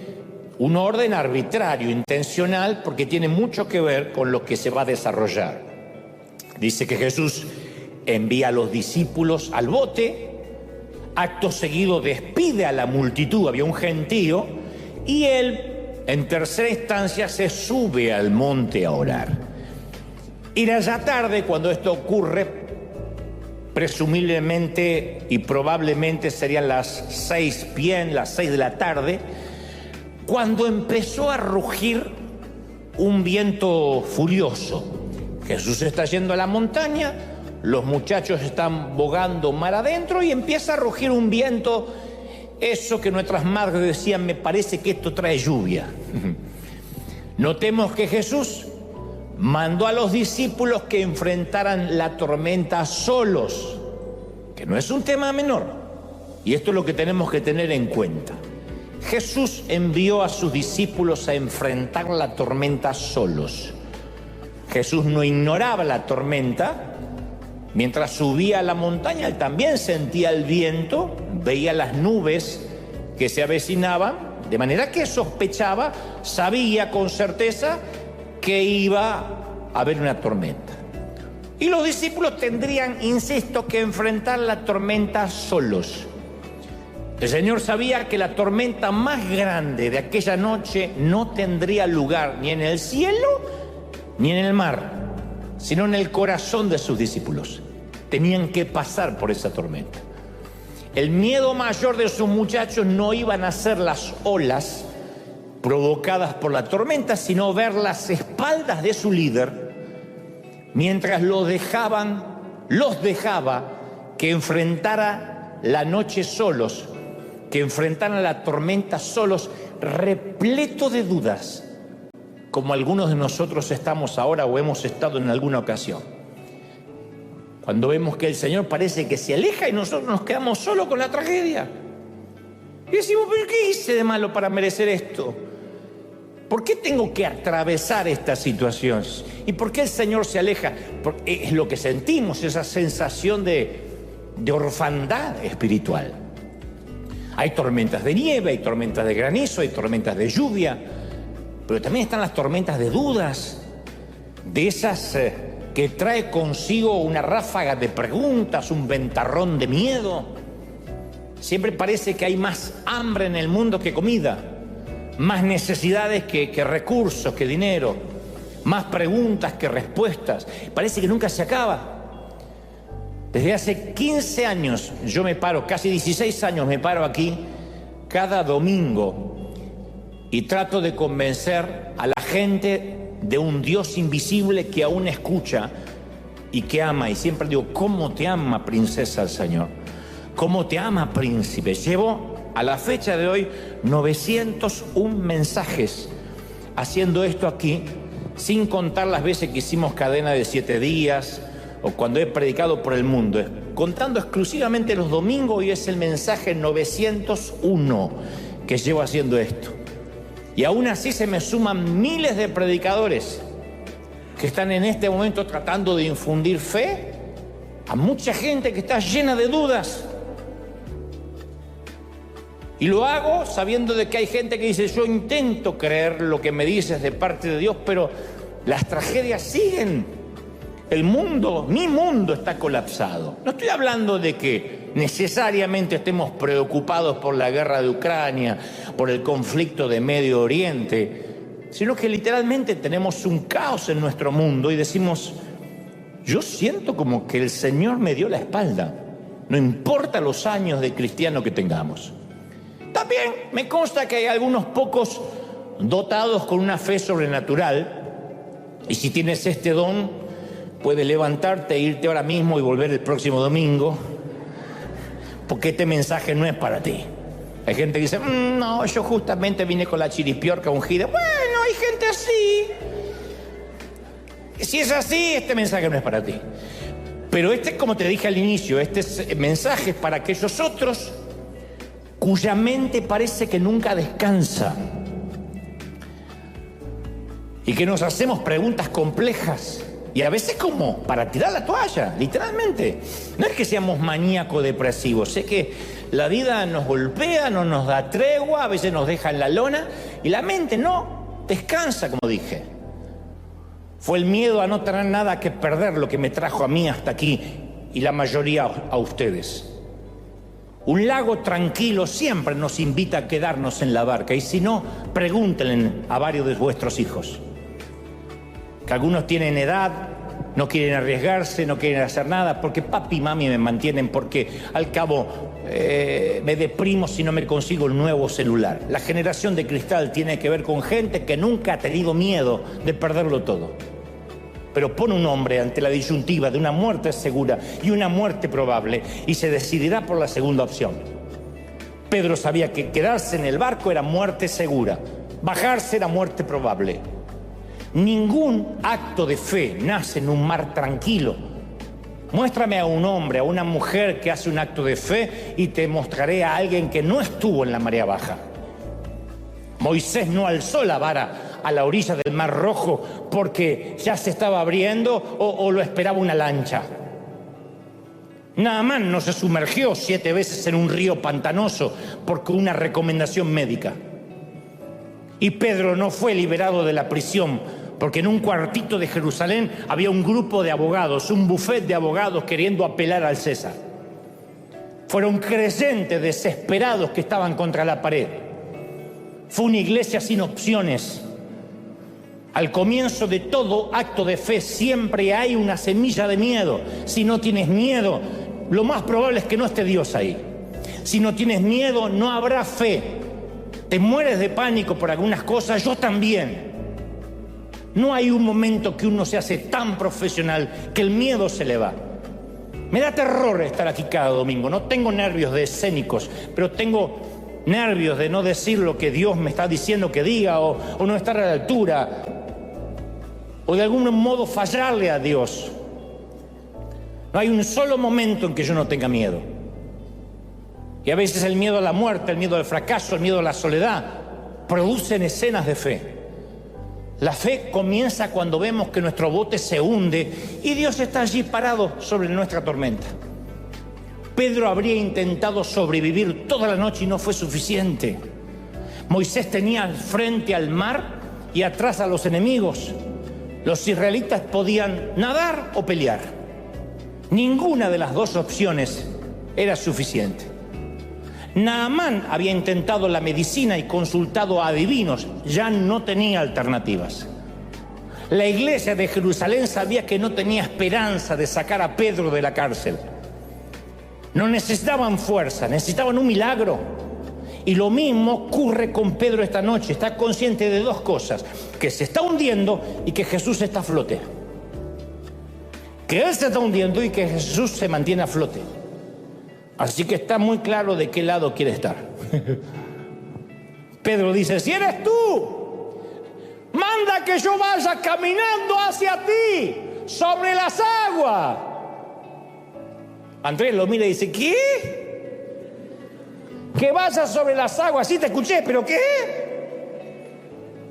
un orden arbitrario, intencional, porque tiene mucho que ver con lo que se va a desarrollar. Dice que Jesús envía a los discípulos al bote, acto seguido despide a la multitud, había un gentío, y él, en tercera instancia, se sube al monte a orar. Y ya tarde, cuando esto ocurre, presumiblemente y probablemente serían las 6 p.m., las 6 de la tarde, cuando empezó a rugir un viento furioso. Jesús está yendo a la montaña, los muchachos están bogando mar adentro y empieza a rugir un viento, eso que nuestras madres decían, me parece que esto trae lluvia. Notemos que Jesús mandó a los discípulos que enfrentaran la tormenta solos, que no es un tema menor, y esto es lo que tenemos que tener en cuenta. Jesús envió a sus discípulos a enfrentar la tormenta solos. Jesús no ignoraba la tormenta. Mientras subía a la montaña, él también sentía el viento, veía las nubes que se avecinaban, de manera que sospechaba, sabía con certeza que iba a haber una tormenta. Y los discípulos tendrían, insisto, que enfrentar la tormenta solos. El Señor sabía que la tormenta más grande de aquella noche no tendría lugar ni en el cielo ni en el mar, sino en el corazón de sus discípulos. Tenían que pasar por esa tormenta. El miedo mayor de sus muchachos no iban a ser las olas provocadas por la tormenta, sino ver las espaldas de su líder mientras los dejaba que enfrentara la noche solos, que enfrentaran la tormenta solos, repleto de dudas, como algunos de nosotros estamos ahora o hemos estado en alguna ocasión. Cuando vemos que el Señor parece que se aleja y nosotros nos quedamos solos con la tragedia. Y decimos, ¿pero qué hice de malo para merecer esto? ¿Por qué tengo que atravesar estas situaciones? ¿Y por qué el Señor se aleja? Porque es lo que sentimos, esa sensación de orfandad espiritual. Hay tormentas de nieve, hay tormentas de granizo, hay tormentas de lluvia, pero también están las tormentas de dudas, de esas que trae consigo una ráfaga de preguntas, un ventarrón de miedo. Siempre parece que hay más hambre en el mundo que comida, más necesidades que recursos, que dinero, más preguntas que respuestas. Parece que nunca se acaba. Desde hace 15 años yo me paro, casi 16 años me paro aquí cada domingo y trato de convencer a la gente de un Dios invisible que aún escucha y que ama. Y siempre digo, ¿cómo te ama, princesa, el Señor? ¿Cómo te ama, príncipe? Llevo a la fecha de hoy 901 mensajes haciendo esto aquí, sin contar las veces que hicimos cadena de 7 días o cuando he predicado por el mundo. Contando exclusivamente los domingos, hoy es el mensaje 901 que llevo haciendo esto. Y aún así se me suman miles de predicadores que están en este momento tratando de infundir fe a mucha gente que está llena de dudas. Y lo hago sabiendo de que hay gente que dice, yo intento creer lo que me dices de parte de Dios, pero las tragedias siguen. El mundo, mi mundo está colapsado. No estoy hablando de que necesariamente estemos preocupados por la guerra de Ucrania, por el conflicto de Medio Oriente, sino que literalmente tenemos un caos en nuestro mundo y decimos, yo siento como que el Señor me dio la espalda, no importa los años de cristiano que tengamos. También me consta que hay algunos pocos dotados con una fe sobrenatural, y si tienes este don, puedes levantarte e irte ahora mismo y volver el próximo domingo, porque este mensaje no es para ti. Hay gente que dice, no, yo justamente vine con la chiripiorca ungida. Bueno, hay gente así. Si es así, este mensaje no es para ti. Pero como te dije al inicio, mensaje es para aquellos otros cuya mente parece que nunca descansa y que nos hacemos preguntas complejas y a veces como para tirar la toalla, literalmente. No es que seamos maníacos depresivos, sé que la vida nos golpea, no nos da tregua, a veces nos deja en la lona y la mente no descansa, como dije. Fue el miedo a no tener nada que perder lo que me trajo a mí hasta aquí y la mayoría a ustedes. Un lago tranquilo siempre nos invita a quedarnos en la barca, y si no, pregúntenle a varios de vuestros hijos, que algunos tienen edad, no quieren arriesgarse, no quieren hacer nada, porque papi y mami me mantienen, porque al cabo me deprimo si no me consigo el nuevo celular. La generación de cristal tiene que ver con gente que nunca ha tenido miedo de perderlo todo, pero pone un hombre ante la disyuntiva de una muerte segura y una muerte probable y se decidirá por la segunda opción. Pedro sabía que quedarse en el barco era muerte segura, bajarse era muerte probable. Ningún acto de fe nace en un mar tranquilo. Muéstrame a un hombre, a una mujer que hace un acto de fe y te mostraré a alguien que no estuvo en la marea baja. Moisés no alzó la vara a la orilla del Mar Rojo porque ya se estaba abriendo o lo esperaba una lancha. Naamán no se sumergió 7 veces en un río pantanoso porque una recomendación médica. Y Pedro no fue liberado de la prisión porque en un cuartito de Jerusalén había un grupo de abogados, un buffet de abogados queriendo apelar al César. Fueron creyentes desesperados que estaban contra la pared. Fue una iglesia sin opciones. Al comienzo de todo acto de fe siempre hay una semilla de miedo. Si no tienes miedo, lo más probable es que no esté Dios ahí. Si no tienes miedo, no habrá fe. Te mueres de pánico por algunas cosas, yo también. No hay un momento que uno se hace tan profesional que el miedo se le va. Me da terror estar aquí cada domingo. No tengo nervios de escénicos, pero tengo nervios de no decir lo que Dios me está diciendo que diga o no estar a la altura o de algún modo fallarle a Dios. No hay un solo momento en que yo no tenga miedo. Y a veces el miedo a la muerte, el miedo al fracaso, el miedo a la soledad producen escenas de fe. La fe comienza cuando vemos que nuestro bote se hunde y Dios está allí parado sobre nuestra tormenta. Pedro habría intentado sobrevivir toda la noche y no fue suficiente. Moisés tenía al frente al mar y atrás a los enemigos. Los israelitas podían nadar o pelear. Ninguna de las dos opciones era suficiente. Naamán había intentado la medicina y consultado a adivinos, ya no tenía alternativas. La iglesia de Jerusalén sabía que no tenía esperanza de sacar a Pedro de la cárcel. No necesitaban fuerza, necesitaban un milagro. Y lo mismo ocurre con Pedro esta noche. Está consciente de dos cosas: que se está hundiendo y que Jesús está a flote. Que él se está hundiendo y que Jesús se mantiene a flote. Así que está muy claro de qué lado quiere estar. Pedro dice: si eres tú, manda que yo vaya caminando hacia ti sobre las aguas. Andrés lo mira y dice: ¿qué? Que vaya sobre las aguas. Sí, te escuché, pero ¿qué?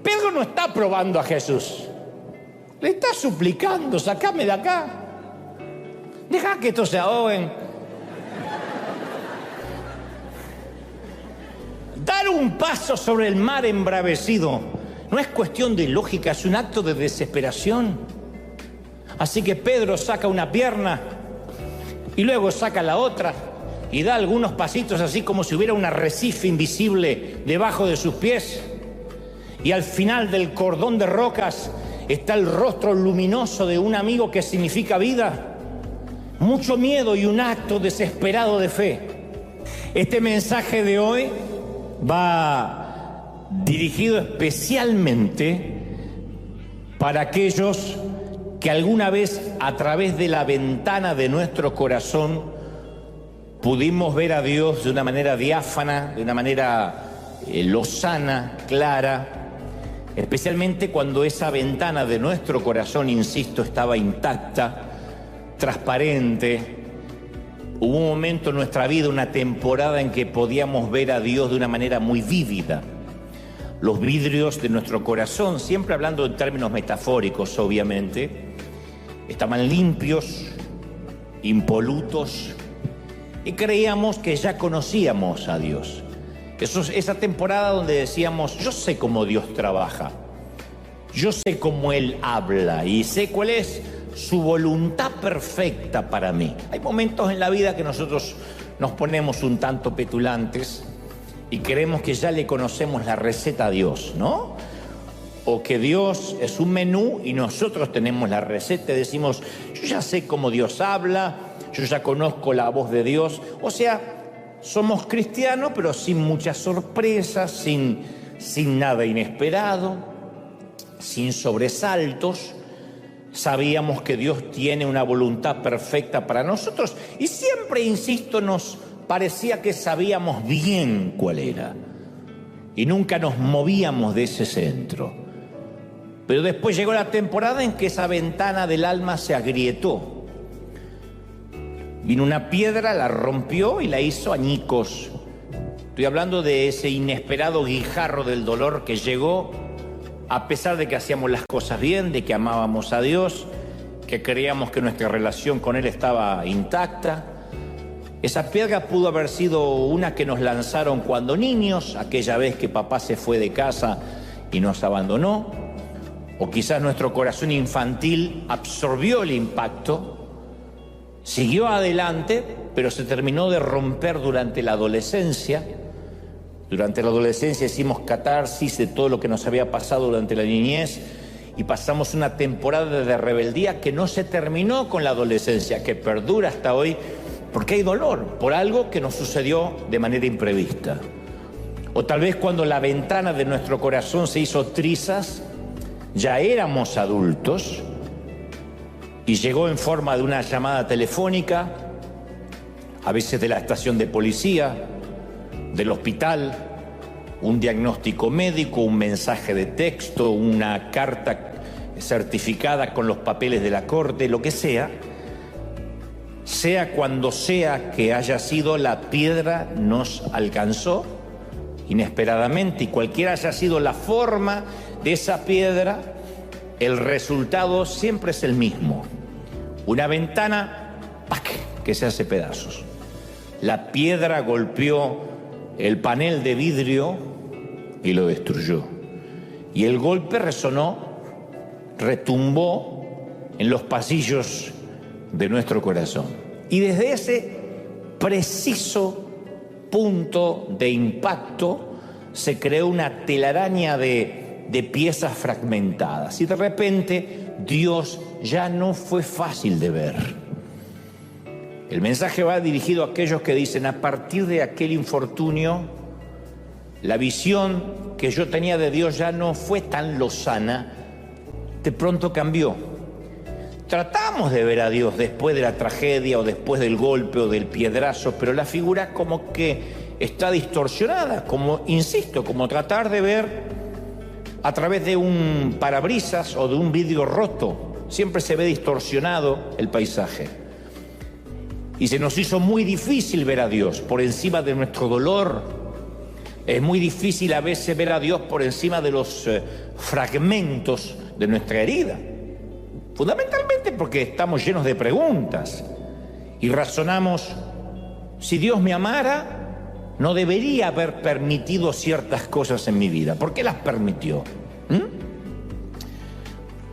Pedro no está probando a Jesús. Le está suplicando: sacame de acá. Deja que estos se ahoguen. Dar un paso sobre el mar embravecido no es cuestión de lógica, es un acto de desesperación. Así que Pedro saca una pierna y luego saca la otra y da algunos pasitos así como si hubiera un arrecife invisible debajo de sus pies. Y al final del cordón de rocas está el rostro luminoso de un amigo que significa vida, mucho miedo y un acto desesperado de fe. Este mensaje de hoy va dirigido especialmente para aquellos que alguna vez a través de la ventana de nuestro corazón pudimos ver a Dios de una manera diáfana, de una manera lozana, clara, especialmente cuando esa ventana de nuestro corazón, insisto, estaba intacta, transparente. Hubo un momento en nuestra vida, una temporada en que podíamos ver a Dios de una manera muy vívida. Los vidrios de nuestro corazón, siempre hablando en términos metafóricos, obviamente, estaban limpios, impolutos, y creíamos que ya conocíamos a Dios. Esa temporada donde decíamos, yo sé cómo Dios trabaja, yo sé cómo Él habla y sé cuál es su voluntad perfecta para mí. Hay momentos en la vida que nosotros nos ponemos un tanto petulantes y creemos que ya le conocemos la receta a Dios, ¿no? O que Dios es un menú y nosotros tenemos la receta y decimos, yo ya sé cómo Dios habla, yo ya conozco la voz de Dios. O sea, somos cristianos, pero sin muchas sorpresas, sin nada inesperado, sin sobresaltos. Sabíamos que Dios tiene una voluntad perfecta para nosotros y siempre, insisto, nos parecía que sabíamos bien cuál era y nunca nos movíamos de ese centro. Pero después llegó la temporada en que esa ventana del alma se agrietó. Vino una piedra, la rompió y la hizo añicos. Estoy hablando de ese inesperado guijarro del dolor que llegó a pesar de que hacíamos las cosas bien, de que amábamos a Dios, que creíamos que nuestra relación con Él estaba intacta. Esa piedra pudo haber sido una que nos lanzaron cuando niños, aquella vez que papá se fue de casa y nos abandonó. O quizás nuestro corazón infantil absorbió el impacto, siguió adelante, pero se terminó de romper durante la adolescencia. Durante la adolescencia hicimos catarsis de todo lo que nos había pasado durante la niñez y pasamos una temporada de rebeldía que no se terminó con la adolescencia, que perdura hasta hoy, porque hay dolor por algo que nos sucedió de manera imprevista. O tal vez cuando la ventana de nuestro corazón se hizo trizas, ya éramos adultos y llegó en forma de una llamada telefónica, a veces de la estación de policía, del hospital, un diagnóstico médico, un mensaje de texto, una carta certificada con los papeles de la corte, lo que sea cuando sea que haya sido, la piedra nos alcanzó inesperadamente y cualquiera haya sido la forma de esa piedra, el resultado siempre es el mismo. Una ventana, ¡pac!, que se hace pedazos. La piedra golpeó el panel de vidrio y lo destruyó. Y el golpe resonó, retumbó en los pasillos de nuestro corazón. Y desde ese preciso punto de impacto se creó una telaraña de piezas fragmentadas. Y de repente Dios ya no fue fácil de ver. El mensaje va dirigido a aquellos que dicen, a partir de aquel infortunio, la visión que yo tenía de Dios ya no fue tan lozana, de pronto cambió. Tratamos de ver a Dios después de la tragedia o después del golpe o del piedrazo, pero la figura como que está distorsionada, como, insisto, como tratar de ver a través de un parabrisas o de un vidrio roto. Siempre se ve distorsionado el paisaje. Y se nos hizo muy difícil ver a Dios por encima de nuestro dolor. Es muy difícil a veces ver a Dios por encima de los fragmentos de nuestra herida. Fundamentalmente porque estamos llenos de preguntas y razonamos, si Dios me amara, no debería haber permitido ciertas cosas en mi vida. ¿Por qué las permitió?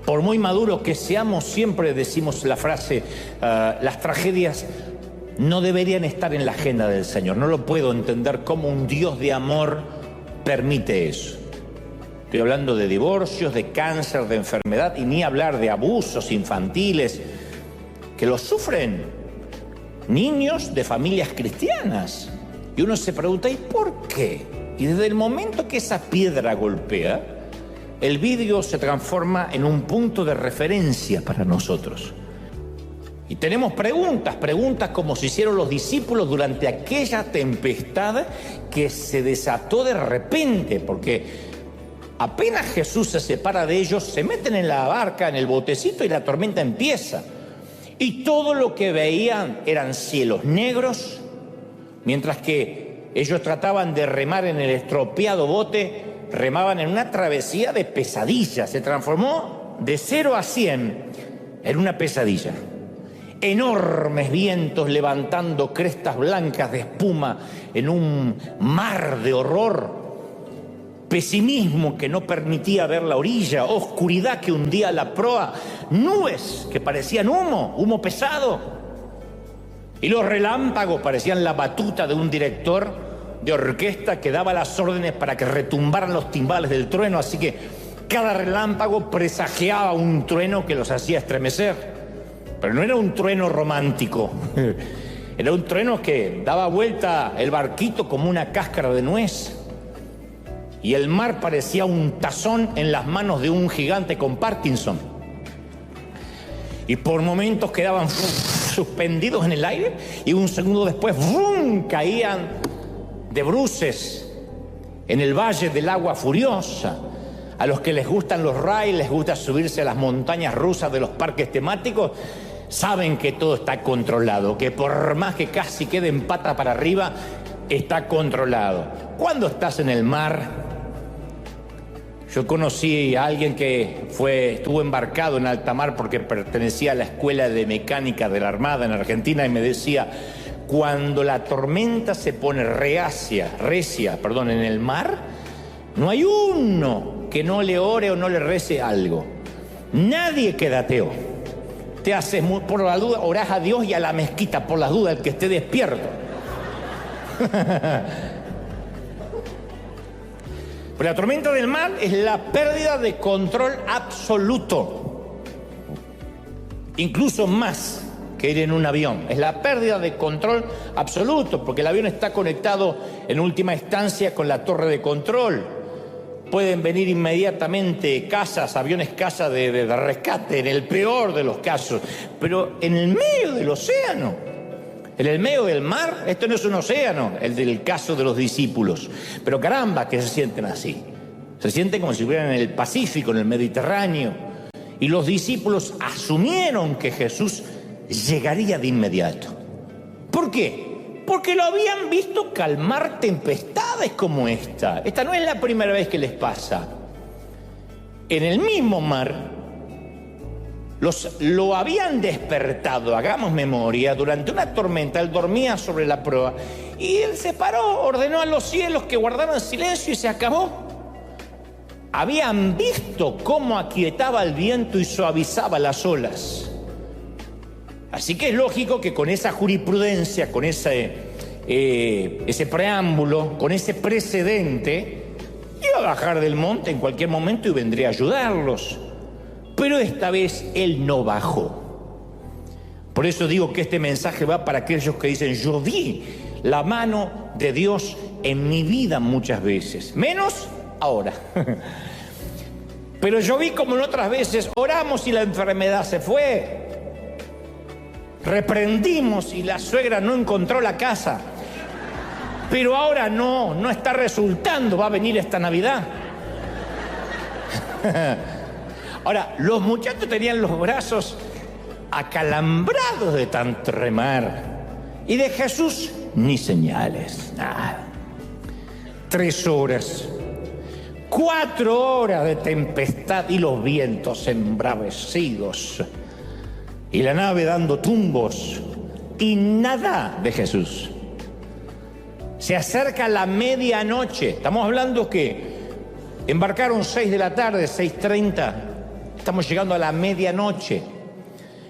Por muy maduros que seamos, siempre decimos la frase, las tragedias no deberían estar en la agenda del Señor. No lo puedo entender cómo un Dios de amor permite eso. Estoy hablando de divorcios, de cáncer, de enfermedad, y ni hablar de abusos infantiles que los sufren niños de familias cristianas. Y uno se pregunta, ¿y por qué? Y desde el momento que esa piedra golpea, el vidrio se transforma en un punto de referencia para nosotros. Y tenemos preguntas como se hicieron los discípulos durante aquella tempestad que se desató de repente, porque apenas Jesús se separa de ellos, se meten en la barca, en el botecito, y la tormenta empieza. Y todo lo que veían eran cielos negros, mientras que ellos trataban de remar en el estropeado bote, remaban en una travesía de pesadilla. Se transformó de 0 a 100 en una pesadilla. Enormes vientos levantando crestas blancas de espuma en un mar de horror. Pesimismo que no permitía ver la orilla. Oscuridad que hundía la proa. Nubes que parecían humo pesado. Y los relámpagos parecían la batuta de un director de orquesta que daba las órdenes para que retumbaran los timbales del trueno, así que cada relámpago presagiaba un trueno que los hacía estremecer. Pero no era un trueno romántico, era un trueno que daba vuelta el barquito como una cáscara de nuez, y el mar parecía un tazón en las manos de un gigante con Parkinson. Y por momentos quedaban suspendidos en el aire, y un segundo después caían de bruces en el valle del agua furiosa. A los que les gustan los rides, les gusta subirse a las montañas rusas de los parques temáticos, saben que todo está controlado, que por más que casi queden pata para arriba, está controlado. Cuando estás en el mar, yo conocí a alguien que estuvo embarcado en alta mar porque pertenecía a la escuela de mecánica de la Armada en Argentina, y me decía: cuando la tormenta se pone recia en el mar, no hay uno que no le ore o no le rece algo. Nadie queda ateo. Te haces, por la duda, orás a Dios y a la mezquita por las dudas, el que esté despierto. Pero la tormenta del mar es la pérdida de control absoluto. Incluso más que ir en un avión. Es la pérdida de control absoluto, porque el avión está conectado en última instancia con la torre de control. Pueden venir inmediatamente aviones caza de rescate, en el peor de los casos. Pero en el medio del océano, en el medio del mar, esto no es un océano, el del caso de los discípulos. Pero caramba, que se sienten así. Se sienten como si estuvieran en el Pacífico, en el Mediterráneo. Y los discípulos asumieron que Jesús llegaría de inmediato. ¿Por qué? Porque lo habían visto calmar tempestades como esta. Esta no es la primera vez que les pasa. En el mismo mar lo habían despertado, hagamos memoria, durante una tormenta. Él dormía sobre la proa y él se paró, ordenó a los cielos que guardaran silencio y se acabó. Habían visto cómo aquietaba el viento y suavizaba las olas. Así que es lógico que con esa jurisprudencia, con ese preámbulo, con ese precedente, iba a bajar del monte en cualquier momento y vendría a ayudarlos. Pero esta vez él no bajó. Por eso digo que este mensaje va para aquellos que dicen: yo vi la mano de Dios en mi vida muchas veces, menos ahora. Pero yo vi como en otras veces oramos y la enfermedad se fue. Reprendimos y la suegra no encontró la casa. Pero ahora no está resultando, va a venir esta Navidad. Ahora, los muchachos tenían los brazos acalambrados de tanto remar. Y de Jesús, ni señales, nada. 3 horas, 4 horas de tempestad y los vientos embravecidos. Y la nave dando tumbos y nada de Jesús. Se acerca la medianoche. Estamos hablando que embarcaron 6 de la tarde, 6:30. Estamos llegando a la medianoche.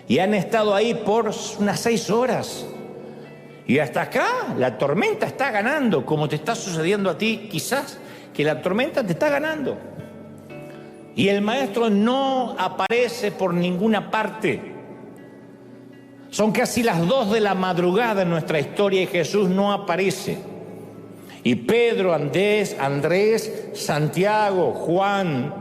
Y han estado ahí por unas 6 horas. Y hasta acá la tormenta está ganando, como te está sucediendo a ti, quizás, que la tormenta te está ganando. Y el maestro no aparece por ninguna parte. Son casi las 2 de la madrugada en nuestra historia y Jesús no aparece. Y Pedro, Andrés, Santiago, Juan,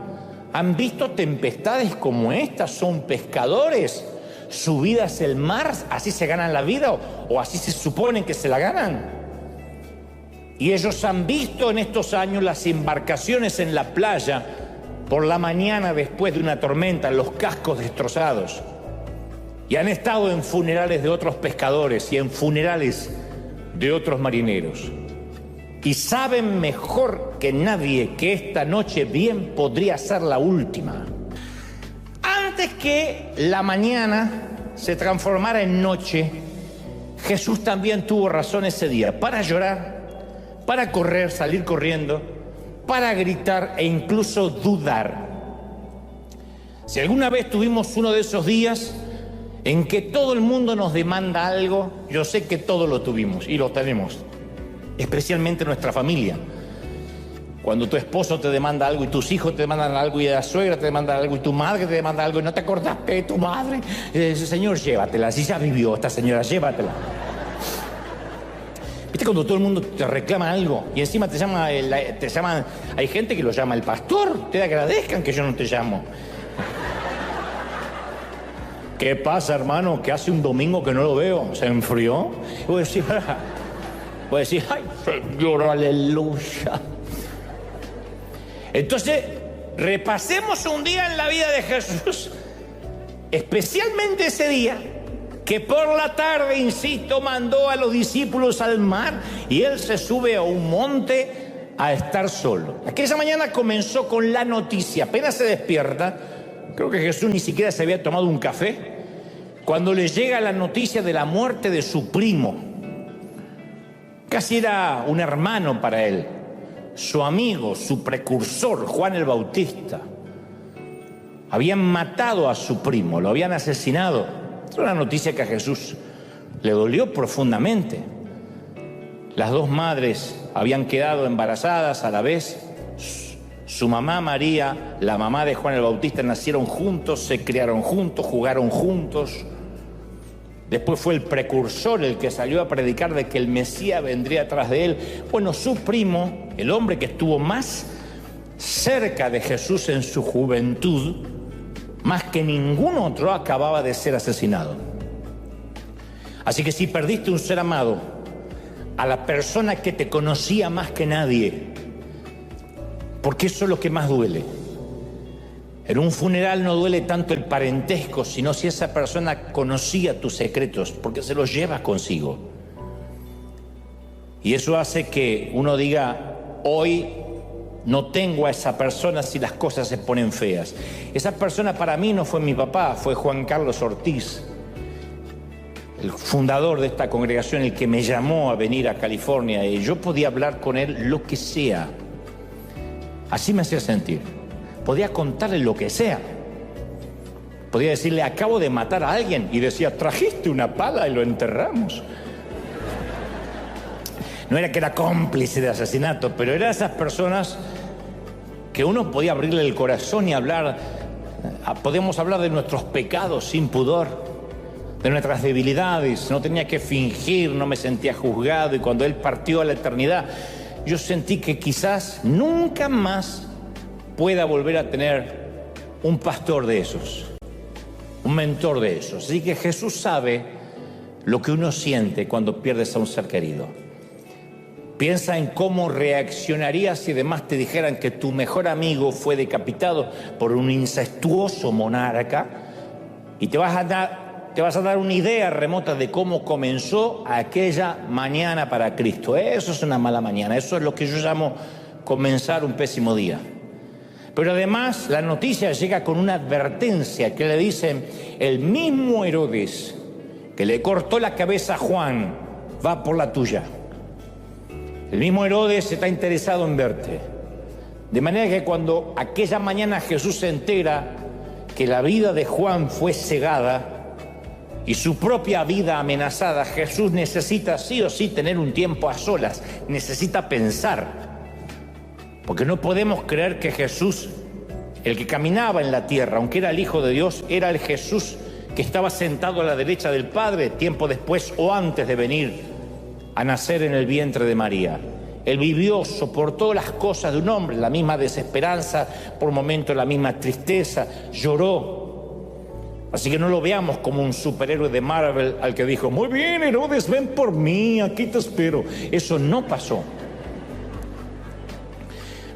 han visto tempestades como estas, son pescadores. Su vida es el mar, así se ganan la vida o así se suponen que se la ganan. Y ellos han visto en estos años las embarcaciones en la playa por la mañana después de una tormenta, los cascos destrozados. Y han estado en funerales de otros pescadores y en funerales de otros marineros. Y saben mejor que nadie que esta noche bien podría ser la última. Antes que la mañana se transformara en noche, Jesús también tuvo razón ese día para llorar, para correr, salir corriendo, para gritar e incluso dudar. Si alguna vez tuvimos uno de esos días en que todo el mundo nos demanda algo, yo sé que todos lo tuvimos y lo tenemos, especialmente nuestra familia. Cuando tu esposo te demanda algo y tus hijos te demandan algo y la suegra te demanda algo y tu madre te demanda algo y no te acordaste de tu madre, y dices, Señor, llévatela, si ya vivió esta señora, llévatela. ¿Viste cuando todo el mundo te reclama algo y encima te llaman, hay gente que lo llama el pastor, te agradezcan que yo no te llamo? ¿Qué pasa, hermano? Que hace un domingo que no lo veo, ¿se enfrió? Y voy a decir, ay, Señor, aleluya. Entonces, repasemos un día en la vida de Jesús, especialmente ese día, que por la tarde, insisto, mandó a los discípulos al mar y él se sube a un monte a estar solo. Aquella mañana comenzó con la noticia, apenas se despierta, creo que Jesús ni siquiera se había tomado un café, cuando le llega la noticia de la muerte de su primo. Casi era un hermano para él, su amigo, su precursor, Juan el Bautista. Habían matado a su primo, lo habían asesinado. Era una noticia que a Jesús le dolió profundamente. Las 2 madres habían quedado embarazadas a la vez. Su mamá María, la mamá de Juan el Bautista, nacieron juntos, se criaron juntos, jugaron juntos. Después fue el precursor el que salió a predicar de que el Mesías vendría atrás de él. Bueno, su primo, el hombre que estuvo más cerca de Jesús en su juventud, más que ningún otro, acababa de ser asesinado. Así que si perdiste un ser amado, a la persona que te conocía más que nadie, porque eso es lo que más duele. En un funeral no duele tanto el parentesco, sino si esa persona conocía tus secretos, porque se los lleva consigo. Y eso hace que uno diga, hoy no tengo a esa persona si las cosas se ponen feas. Esa persona para mí no fue mi papá, fue Juan Carlos Ortiz, el fundador de esta congregación, el que me llamó a venir a California, y yo podía hablar con él lo que sea. Así me hacía sentir. Podía contarle lo que sea. Podía decirle, acabo de matar a alguien, y decía, trajiste una pala y lo enterramos. No era que era cómplice de asesinato, pero era esas personas que uno podía abrirle el corazón y hablar. Podíamos hablar de nuestros pecados sin pudor, de nuestras debilidades. No tenía que fingir, no me sentía juzgado. Y cuando él partió a la eternidad, yo sentí que quizás nunca más pueda volver a tener un pastor de esos, un mentor de esos. Así que Jesús sabe lo que uno siente cuando pierdes a un ser querido. Piensa en cómo reaccionarías si además te dijeran que tu mejor amigo fue decapitado por un incestuoso monarca, y te vas a dar una idea remota de cómo comenzó aquella mañana para Cristo. Eso es una mala mañana, eso es lo que yo llamo comenzar un pésimo día. Pero además la noticia llega con una advertencia que le dicen, el mismo Herodes que le cortó la cabeza a Juan va por la tuya. El mismo Herodes está interesado en verte. De manera que cuando aquella mañana Jesús se entera que la vida de Juan fue cegada y su propia vida amenazada, Jesús necesita sí o sí tener un tiempo a solas, necesita pensar. Porque no podemos creer que Jesús, el que caminaba en la tierra, aunque era el Hijo de Dios, era el Jesús que estaba sentado a la derecha del Padre tiempo después o antes de venir a nacer en el vientre de María. Él vivió, soportó las cosas de un hombre, la misma desesperanza, por momentos la misma tristeza, lloró. Así que no lo veamos como un superhéroe de Marvel al que dijo, muy bien, Herodes, ven por mí, aquí te espero. Eso no pasó.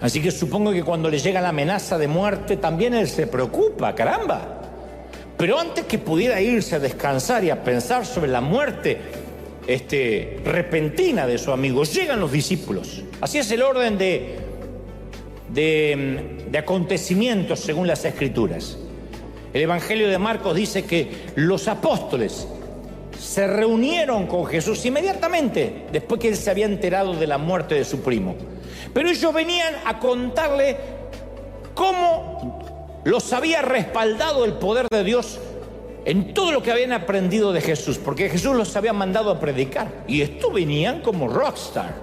Así que supongo que cuando le llega la amenaza de muerte, también él se preocupa, caramba. Pero antes que pudiera irse a descansar y a pensar sobre la muerte repentina de su amigo, llegan los discípulos. Así es el orden de acontecimientos según las Escrituras. El Evangelio de Marcos dice que los apóstoles se reunieron con Jesús inmediatamente después que él se había enterado de la muerte de su primo. Pero ellos venían a contarle cómo los había respaldado el poder de Dios en todo lo que habían aprendido de Jesús, porque Jesús los había mandado a predicar. Y estos venían como rockstar,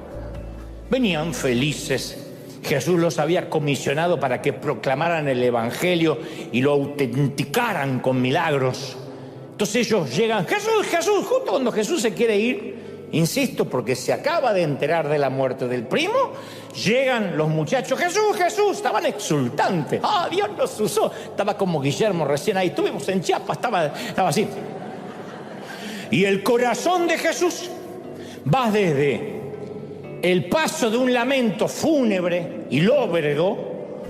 venían felices. Jesús los había comisionado para que proclamaran el Evangelio y lo autenticaran con milagros. Entonces ellos llegan, Jesús, Jesús, justo cuando Jesús se quiere ir, insisto, porque se acaba de enterar de la muerte del primo, llegan los muchachos, Jesús, Jesús, estaban exultantes, Dios nos usó, estaba como Guillermo recién ahí, estuvimos en Chiapas, estaba así. Y el corazón de Jesús va desde el paso de un lamento fúnebre y lóbrego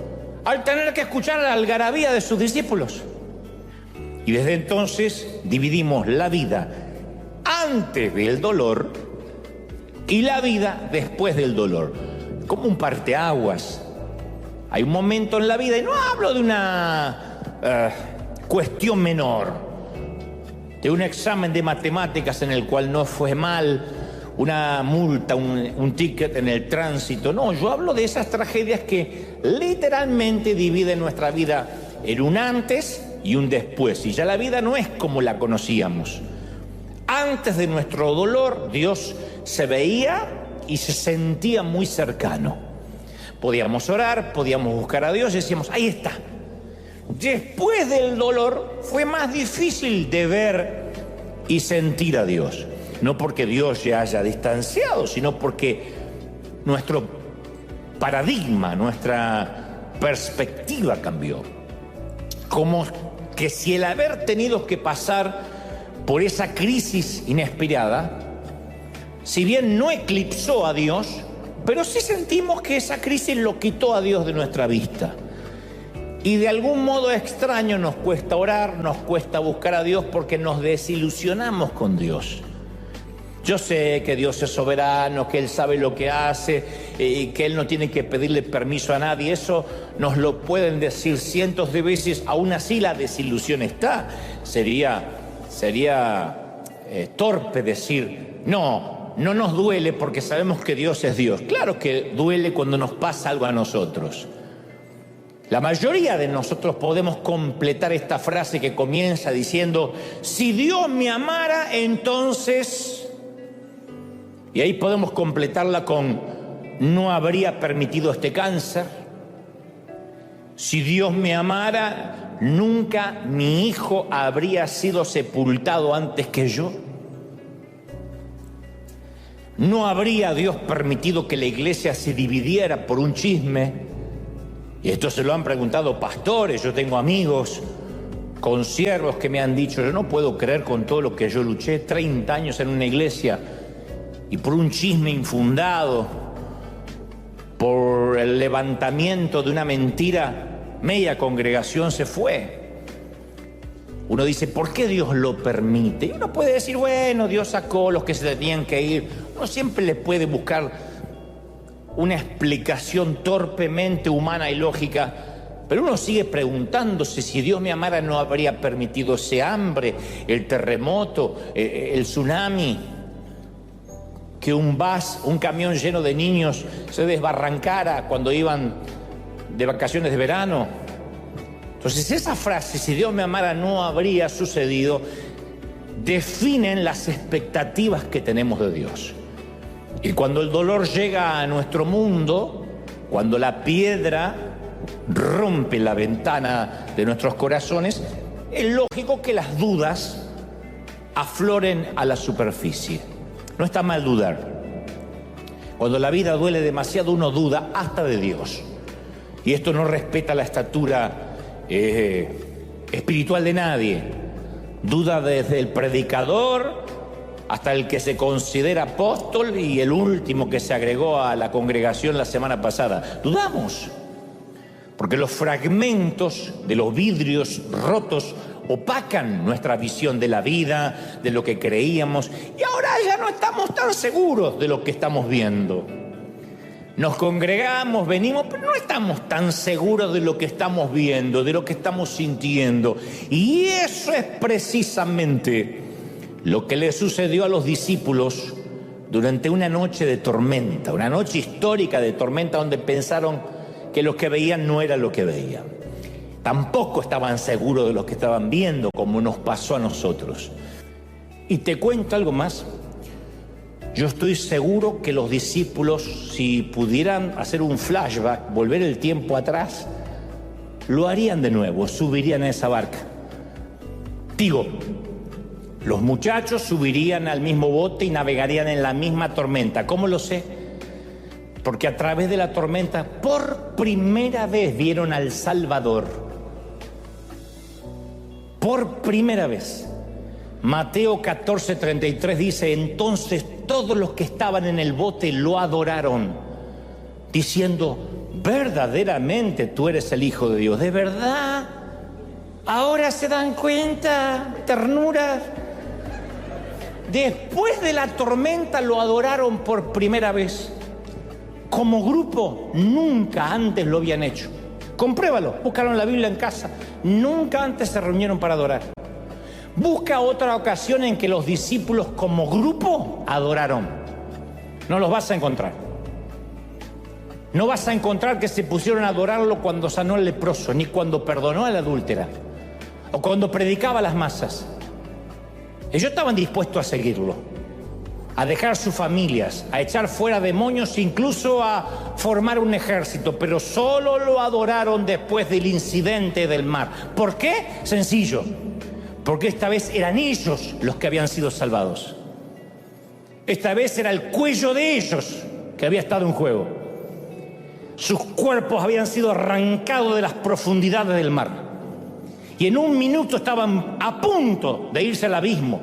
al tener que escuchar la algarabía de sus discípulos. Y desde entonces dividimos la vida antes del dolor y la vida después del dolor, como un parteaguas. Hay un momento en la vida, y no hablo de una cuestión menor, de un examen de matemáticas en el cual no fue mal, una multa, un ticket en el tránsito. No, yo hablo de esas tragedias que literalmente dividen nuestra vida en un antes y un después, y ya la vida no es como la conocíamos. Antes de nuestro dolor, Dios se veía y se sentía muy cercano. Podíamos orar, podíamos buscar a Dios y decíamos, ahí está. Después del dolor fue más difícil de ver y sentir a Dios. No porque Dios se haya distanciado, sino porque nuestro paradigma, nuestra perspectiva cambió. Como que si el haber tenido que pasar por esa crisis inesperada, si bien no eclipsó a Dios, pero sí sentimos que esa crisis lo quitó a Dios de nuestra vista. Y de algún modo extraño nos cuesta orar, nos cuesta buscar a Dios porque nos desilusionamos con Dios. Yo sé que Dios es soberano, que Él sabe lo que hace y que Él no tiene que pedirle permiso a nadie. Eso nos lo pueden decir cientos de veces, aún así la desilusión está. Sería torpe decir, no nos duele porque sabemos que Dios es Dios. Claro que duele cuando nos pasa algo a nosotros. La mayoría de nosotros podemos completar esta frase que comienza diciendo, si Dios me amara, entonces... Y ahí podemos completarla con, no habría permitido este cáncer. Si Dios me amara, nunca mi hijo habría sido sepultado antes que yo. No habría Dios permitido que la iglesia se dividiera por un chisme. Y esto se lo han preguntado pastores, yo tengo amigos, consiervos que me han dicho, yo no puedo creer con todo lo que yo luché 30 años en una iglesia y por un chisme infundado, por el levantamiento de una mentira, media congregación se fue. Uno dice, ¿por qué Dios lo permite? Y uno puede decir, bueno, Dios sacó los que se tenían que ir. Uno siempre le puede buscar una explicación torpemente humana y lógica, pero uno sigue preguntándose, si Dios me amara no habría permitido ese hambre, el terremoto, el tsunami. que un camión lleno de niños se desbarrancara cuando iban de vacaciones de verano. Entonces esa frase, si Dios me amara, no habría sucedido, definen las expectativas que tenemos de Dios. Y cuando el dolor llega a nuestro mundo, cuando la piedra rompe la ventana de nuestros corazones, es lógico que las dudas afloren a la superficie. No está mal dudar. Cuando la vida duele demasiado, uno duda hasta de Dios. Y esto no respeta la estatura espiritual de nadie. Duda desde el predicador hasta el que se considera apóstol y el último que se agregó a la congregación la semana pasada. Dudamos, porque los fragmentos de los vidrios rotos opacan nuestra visión de la vida, de lo que creíamos, y ahora ya no estamos tan seguros de lo que estamos viendo. Nos congregamos, venimos, pero no estamos tan seguros de lo que estamos viendo, de lo que estamos sintiendo. Y eso es precisamente lo que le sucedió a los discípulos durante una noche de tormenta, una noche histórica de tormenta donde pensaron que lo que veían no era lo que veían. Tampoco estaban seguros de lo que estaban viendo, como nos pasó a nosotros. Y te cuento algo más. Yo estoy seguro que los discípulos, si pudieran hacer un flashback, volver el tiempo atrás, lo harían de nuevo, subirían a esa barca. Digo, los muchachos subirían al mismo bote y navegarían en la misma tormenta. ¿Cómo lo sé? Porque a través de la tormenta, por primera vez vieron al Salvador. Por primera vez. Mateo 14:33 dice: entonces todos los que estaban en el bote lo adoraron, diciendo: verdaderamente tú eres el Hijo de Dios. ¿De verdad? ¿Ahora se dan cuenta? Ternura. Después de la tormenta lo adoraron por primera vez. Como grupo, nunca antes lo habían hecho. Compruébalo, buscaron la Biblia en casa. Nunca antes se reunieron para adorar. Busca otra ocasión en que los discípulos como grupo adoraron. No los vas a encontrar. No vas a encontrar que se pusieron a adorarlo cuando sanó al leproso, ni cuando perdonó a la adúltera, o cuando predicaba a las masas. Ellos estaban dispuestos a seguirlo, a dejar sus familias, a echar fuera demonios, incluso a formar un ejército, pero solo lo adoraron después del incidente del mar. ¿Por qué? Sencillo, porque esta vez eran ellos los que habían sido salvados. Esta vez era el cuello de ellos que había estado en juego. Sus cuerpos habían sido arrancados de las profundidades del mar. Y en un minuto estaban a punto de irse al abismo.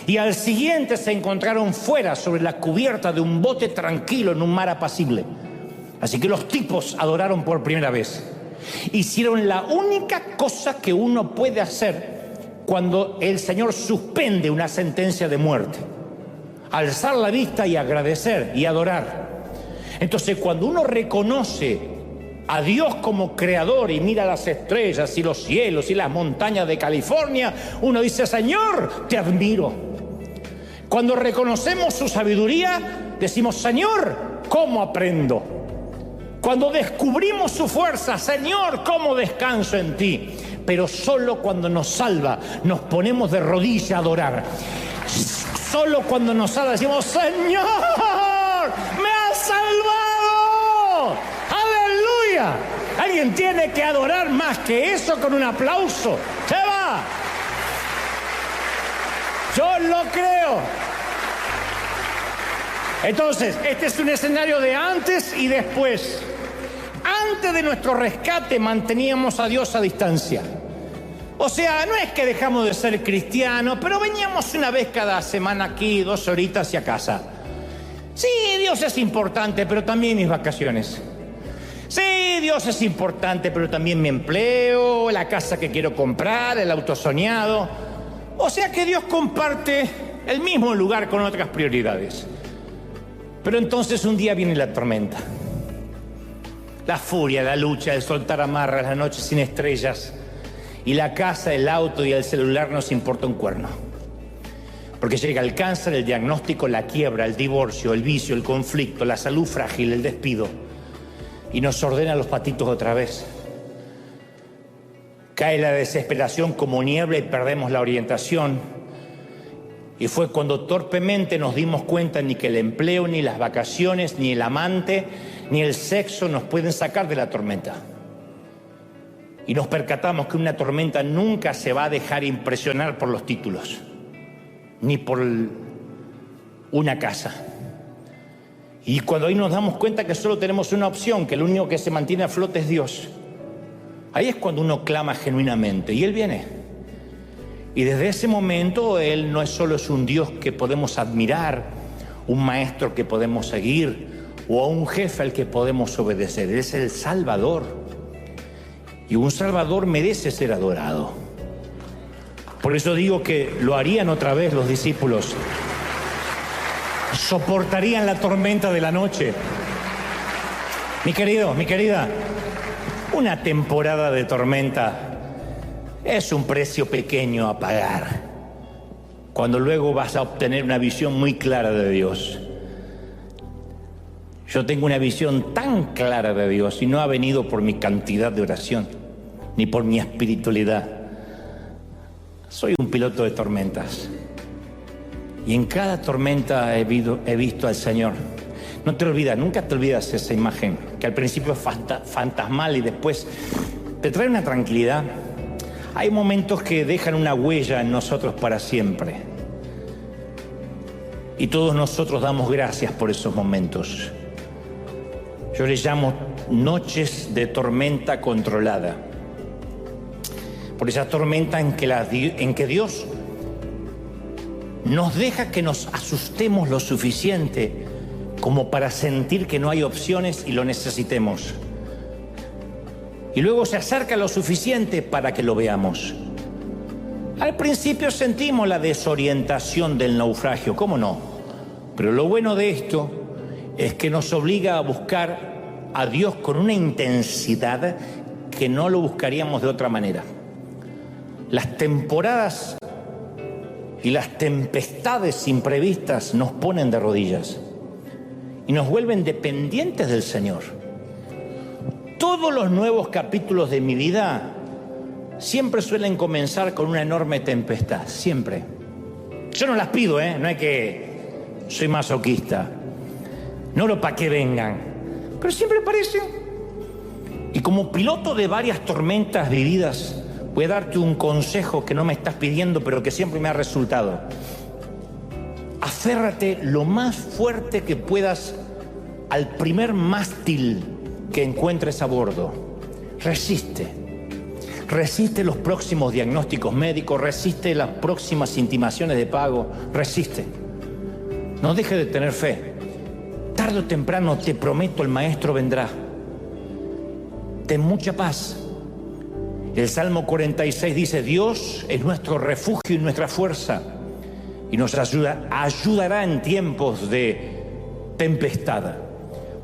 Y al siguiente se encontraron fuera, sobre la cubierta de un bote tranquilo en un mar apacible. Así que los tipos adoraron por primera vez. Hicieron la única cosa que uno puede hacer cuando el Señor suspende una sentencia de muerte: alzar la vista y agradecer y adorar. Entonces, cuando uno reconoce a Dios como creador y mira las estrellas y los cielos y las montañas de California, uno dice: Señor, te admiro. Cuando reconocemos su sabiduría, decimos: Señor, ¿cómo aprendo? Cuando descubrimos su fuerza, Señor, ¿cómo descanso en ti? Pero solo cuando nos salva, nos ponemos de rodillas a adorar. Solo cuando nos salva decimos: Señor, me has salvado. ¡Aleluya! Alguien tiene que adorar más que eso con un aplauso. ¡Se va! Yo lo creo. Entonces, este es un escenario de antes y después. Antes de nuestro rescate manteníamos a Dios a distancia. O sea, no es que dejamos de ser cristianos, pero veníamos una vez cada semana aquí, 2 horitas y a casa. Sí, Dios es importante, pero también mis vacaciones. Sí, Dios es importante, pero también mi empleo, la casa que quiero comprar, el auto soñado. O sea que Dios comparte el mismo lugar con otras prioridades. Pero entonces un día viene la tormenta. La furia, la lucha, el soltar amarras, la noche sin estrellas. Y la casa, el auto y el celular nos importa un cuerno. Porque llega el cáncer, el diagnóstico, la quiebra, el divorcio, el vicio, el conflicto, la salud frágil, el despido. Y nos ordena los patitos otra vez. Cae la desesperación como niebla y perdemos la orientación. Y fue cuando torpemente nos dimos cuenta ni que el empleo, ni las vacaciones, ni el amante, ni el sexo nos pueden sacar de la tormenta. Y nos percatamos que una tormenta nunca se va a dejar impresionar por los títulos, ni por una casa. Y cuando ahí nos damos cuenta que solo tenemos una opción, que el único que se mantiene a flote es Dios, ahí es cuando uno clama genuinamente y Él viene. Y desde ese momento Él no es solo un Dios que podemos admirar, un maestro que podemos seguir o a un jefe al que podemos obedecer. Él es el Salvador, y un Salvador merece ser adorado. Por eso digo que lo harían otra vez los discípulos. Soportarían la tormenta de la noche. Mi querido, mi querida, una temporada de tormenta es un precio pequeño a pagar, cuando luego vas a obtener una visión muy clara de Dios. Yo tengo una visión tan clara de Dios y no ha venido por mi cantidad de oración, ni por mi espiritualidad. Soy un piloto de tormentas. Y en cada tormenta he visto al Señor. No te olvidas, nunca te olvidas esa imagen, que al principio es fantasmal y después te trae una tranquilidad. Hay momentos que dejan una huella en nosotros para siempre. Y todos nosotros damos gracias por esos momentos. Yo les llamo noches de tormenta controlada. Por esa tormenta en que Dios nos deja que nos asustemos lo suficiente como para sentir que no hay opciones y lo necesitemos. Y luego se acerca lo suficiente para que lo veamos. Al principio sentimos la desorientación del naufragio, ¿cómo no? Pero lo bueno de esto es que nos obliga a buscar a Dios con una intensidad que no lo buscaríamos de otra manera. Las temporadas y las tempestades imprevistas nos ponen de rodillas y nos vuelven dependientes del Señor. Todos los nuevos capítulos de mi vida siempre suelen comenzar con una enorme tempestad, siempre. Yo no las pido, no es que soy masoquista, no lo para que vengan, pero siempre aparecen. Y como piloto de varias tormentas vividas, voy a darte un consejo que no me estás pidiendo, pero que siempre me ha resultado. Aférrate lo más fuerte que puedas al primer mástil que encuentres a bordo. Resiste los próximos diagnósticos médicos, resiste las próximas intimaciones de pago, resiste. No dejes de tener fe. Tarde o temprano, te prometo, el Maestro vendrá. Ten mucha paz. El Salmo 46 dice: Dios es nuestro refugio y nuestra fuerza, y nos ayudará en tiempos de tempestad.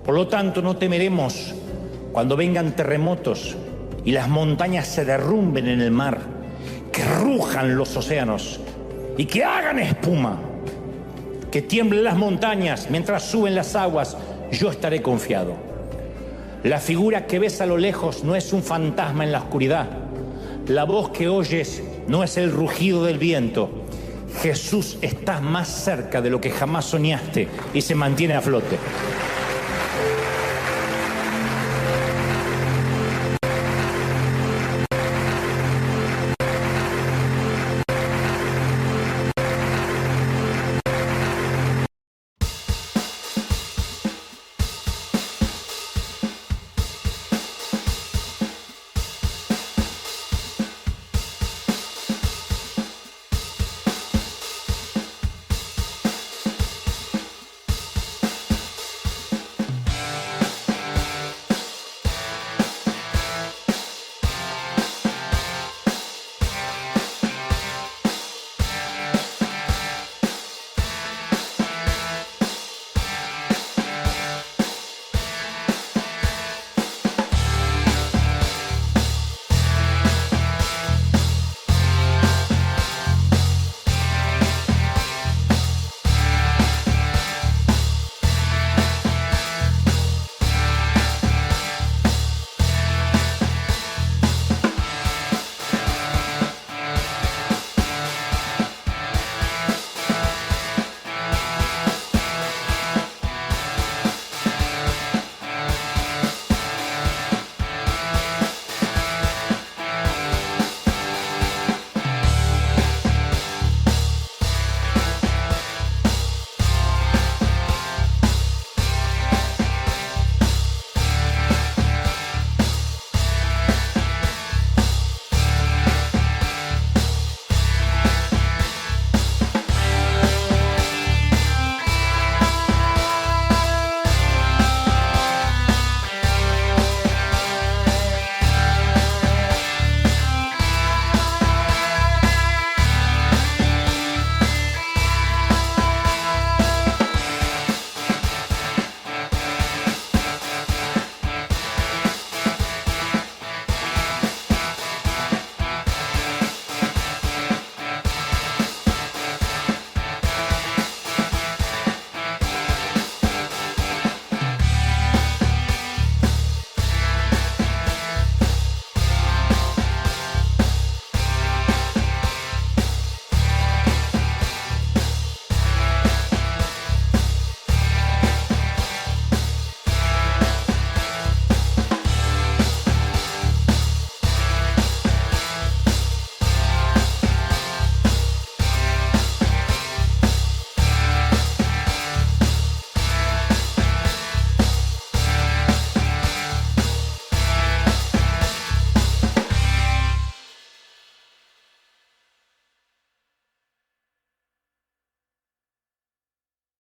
Por lo tanto, no temeremos cuando vengan terremotos y las montañas se derrumben en el mar, que rujan los océanos y que hagan espuma, que tiemblen las montañas mientras suben las aguas. Yo estaré confiado. La figura que ves a lo lejos no es un fantasma en la oscuridad. La voz que oyes no es el rugido del viento. Jesús está más cerca de lo que jamás soñaste y se mantiene a flote.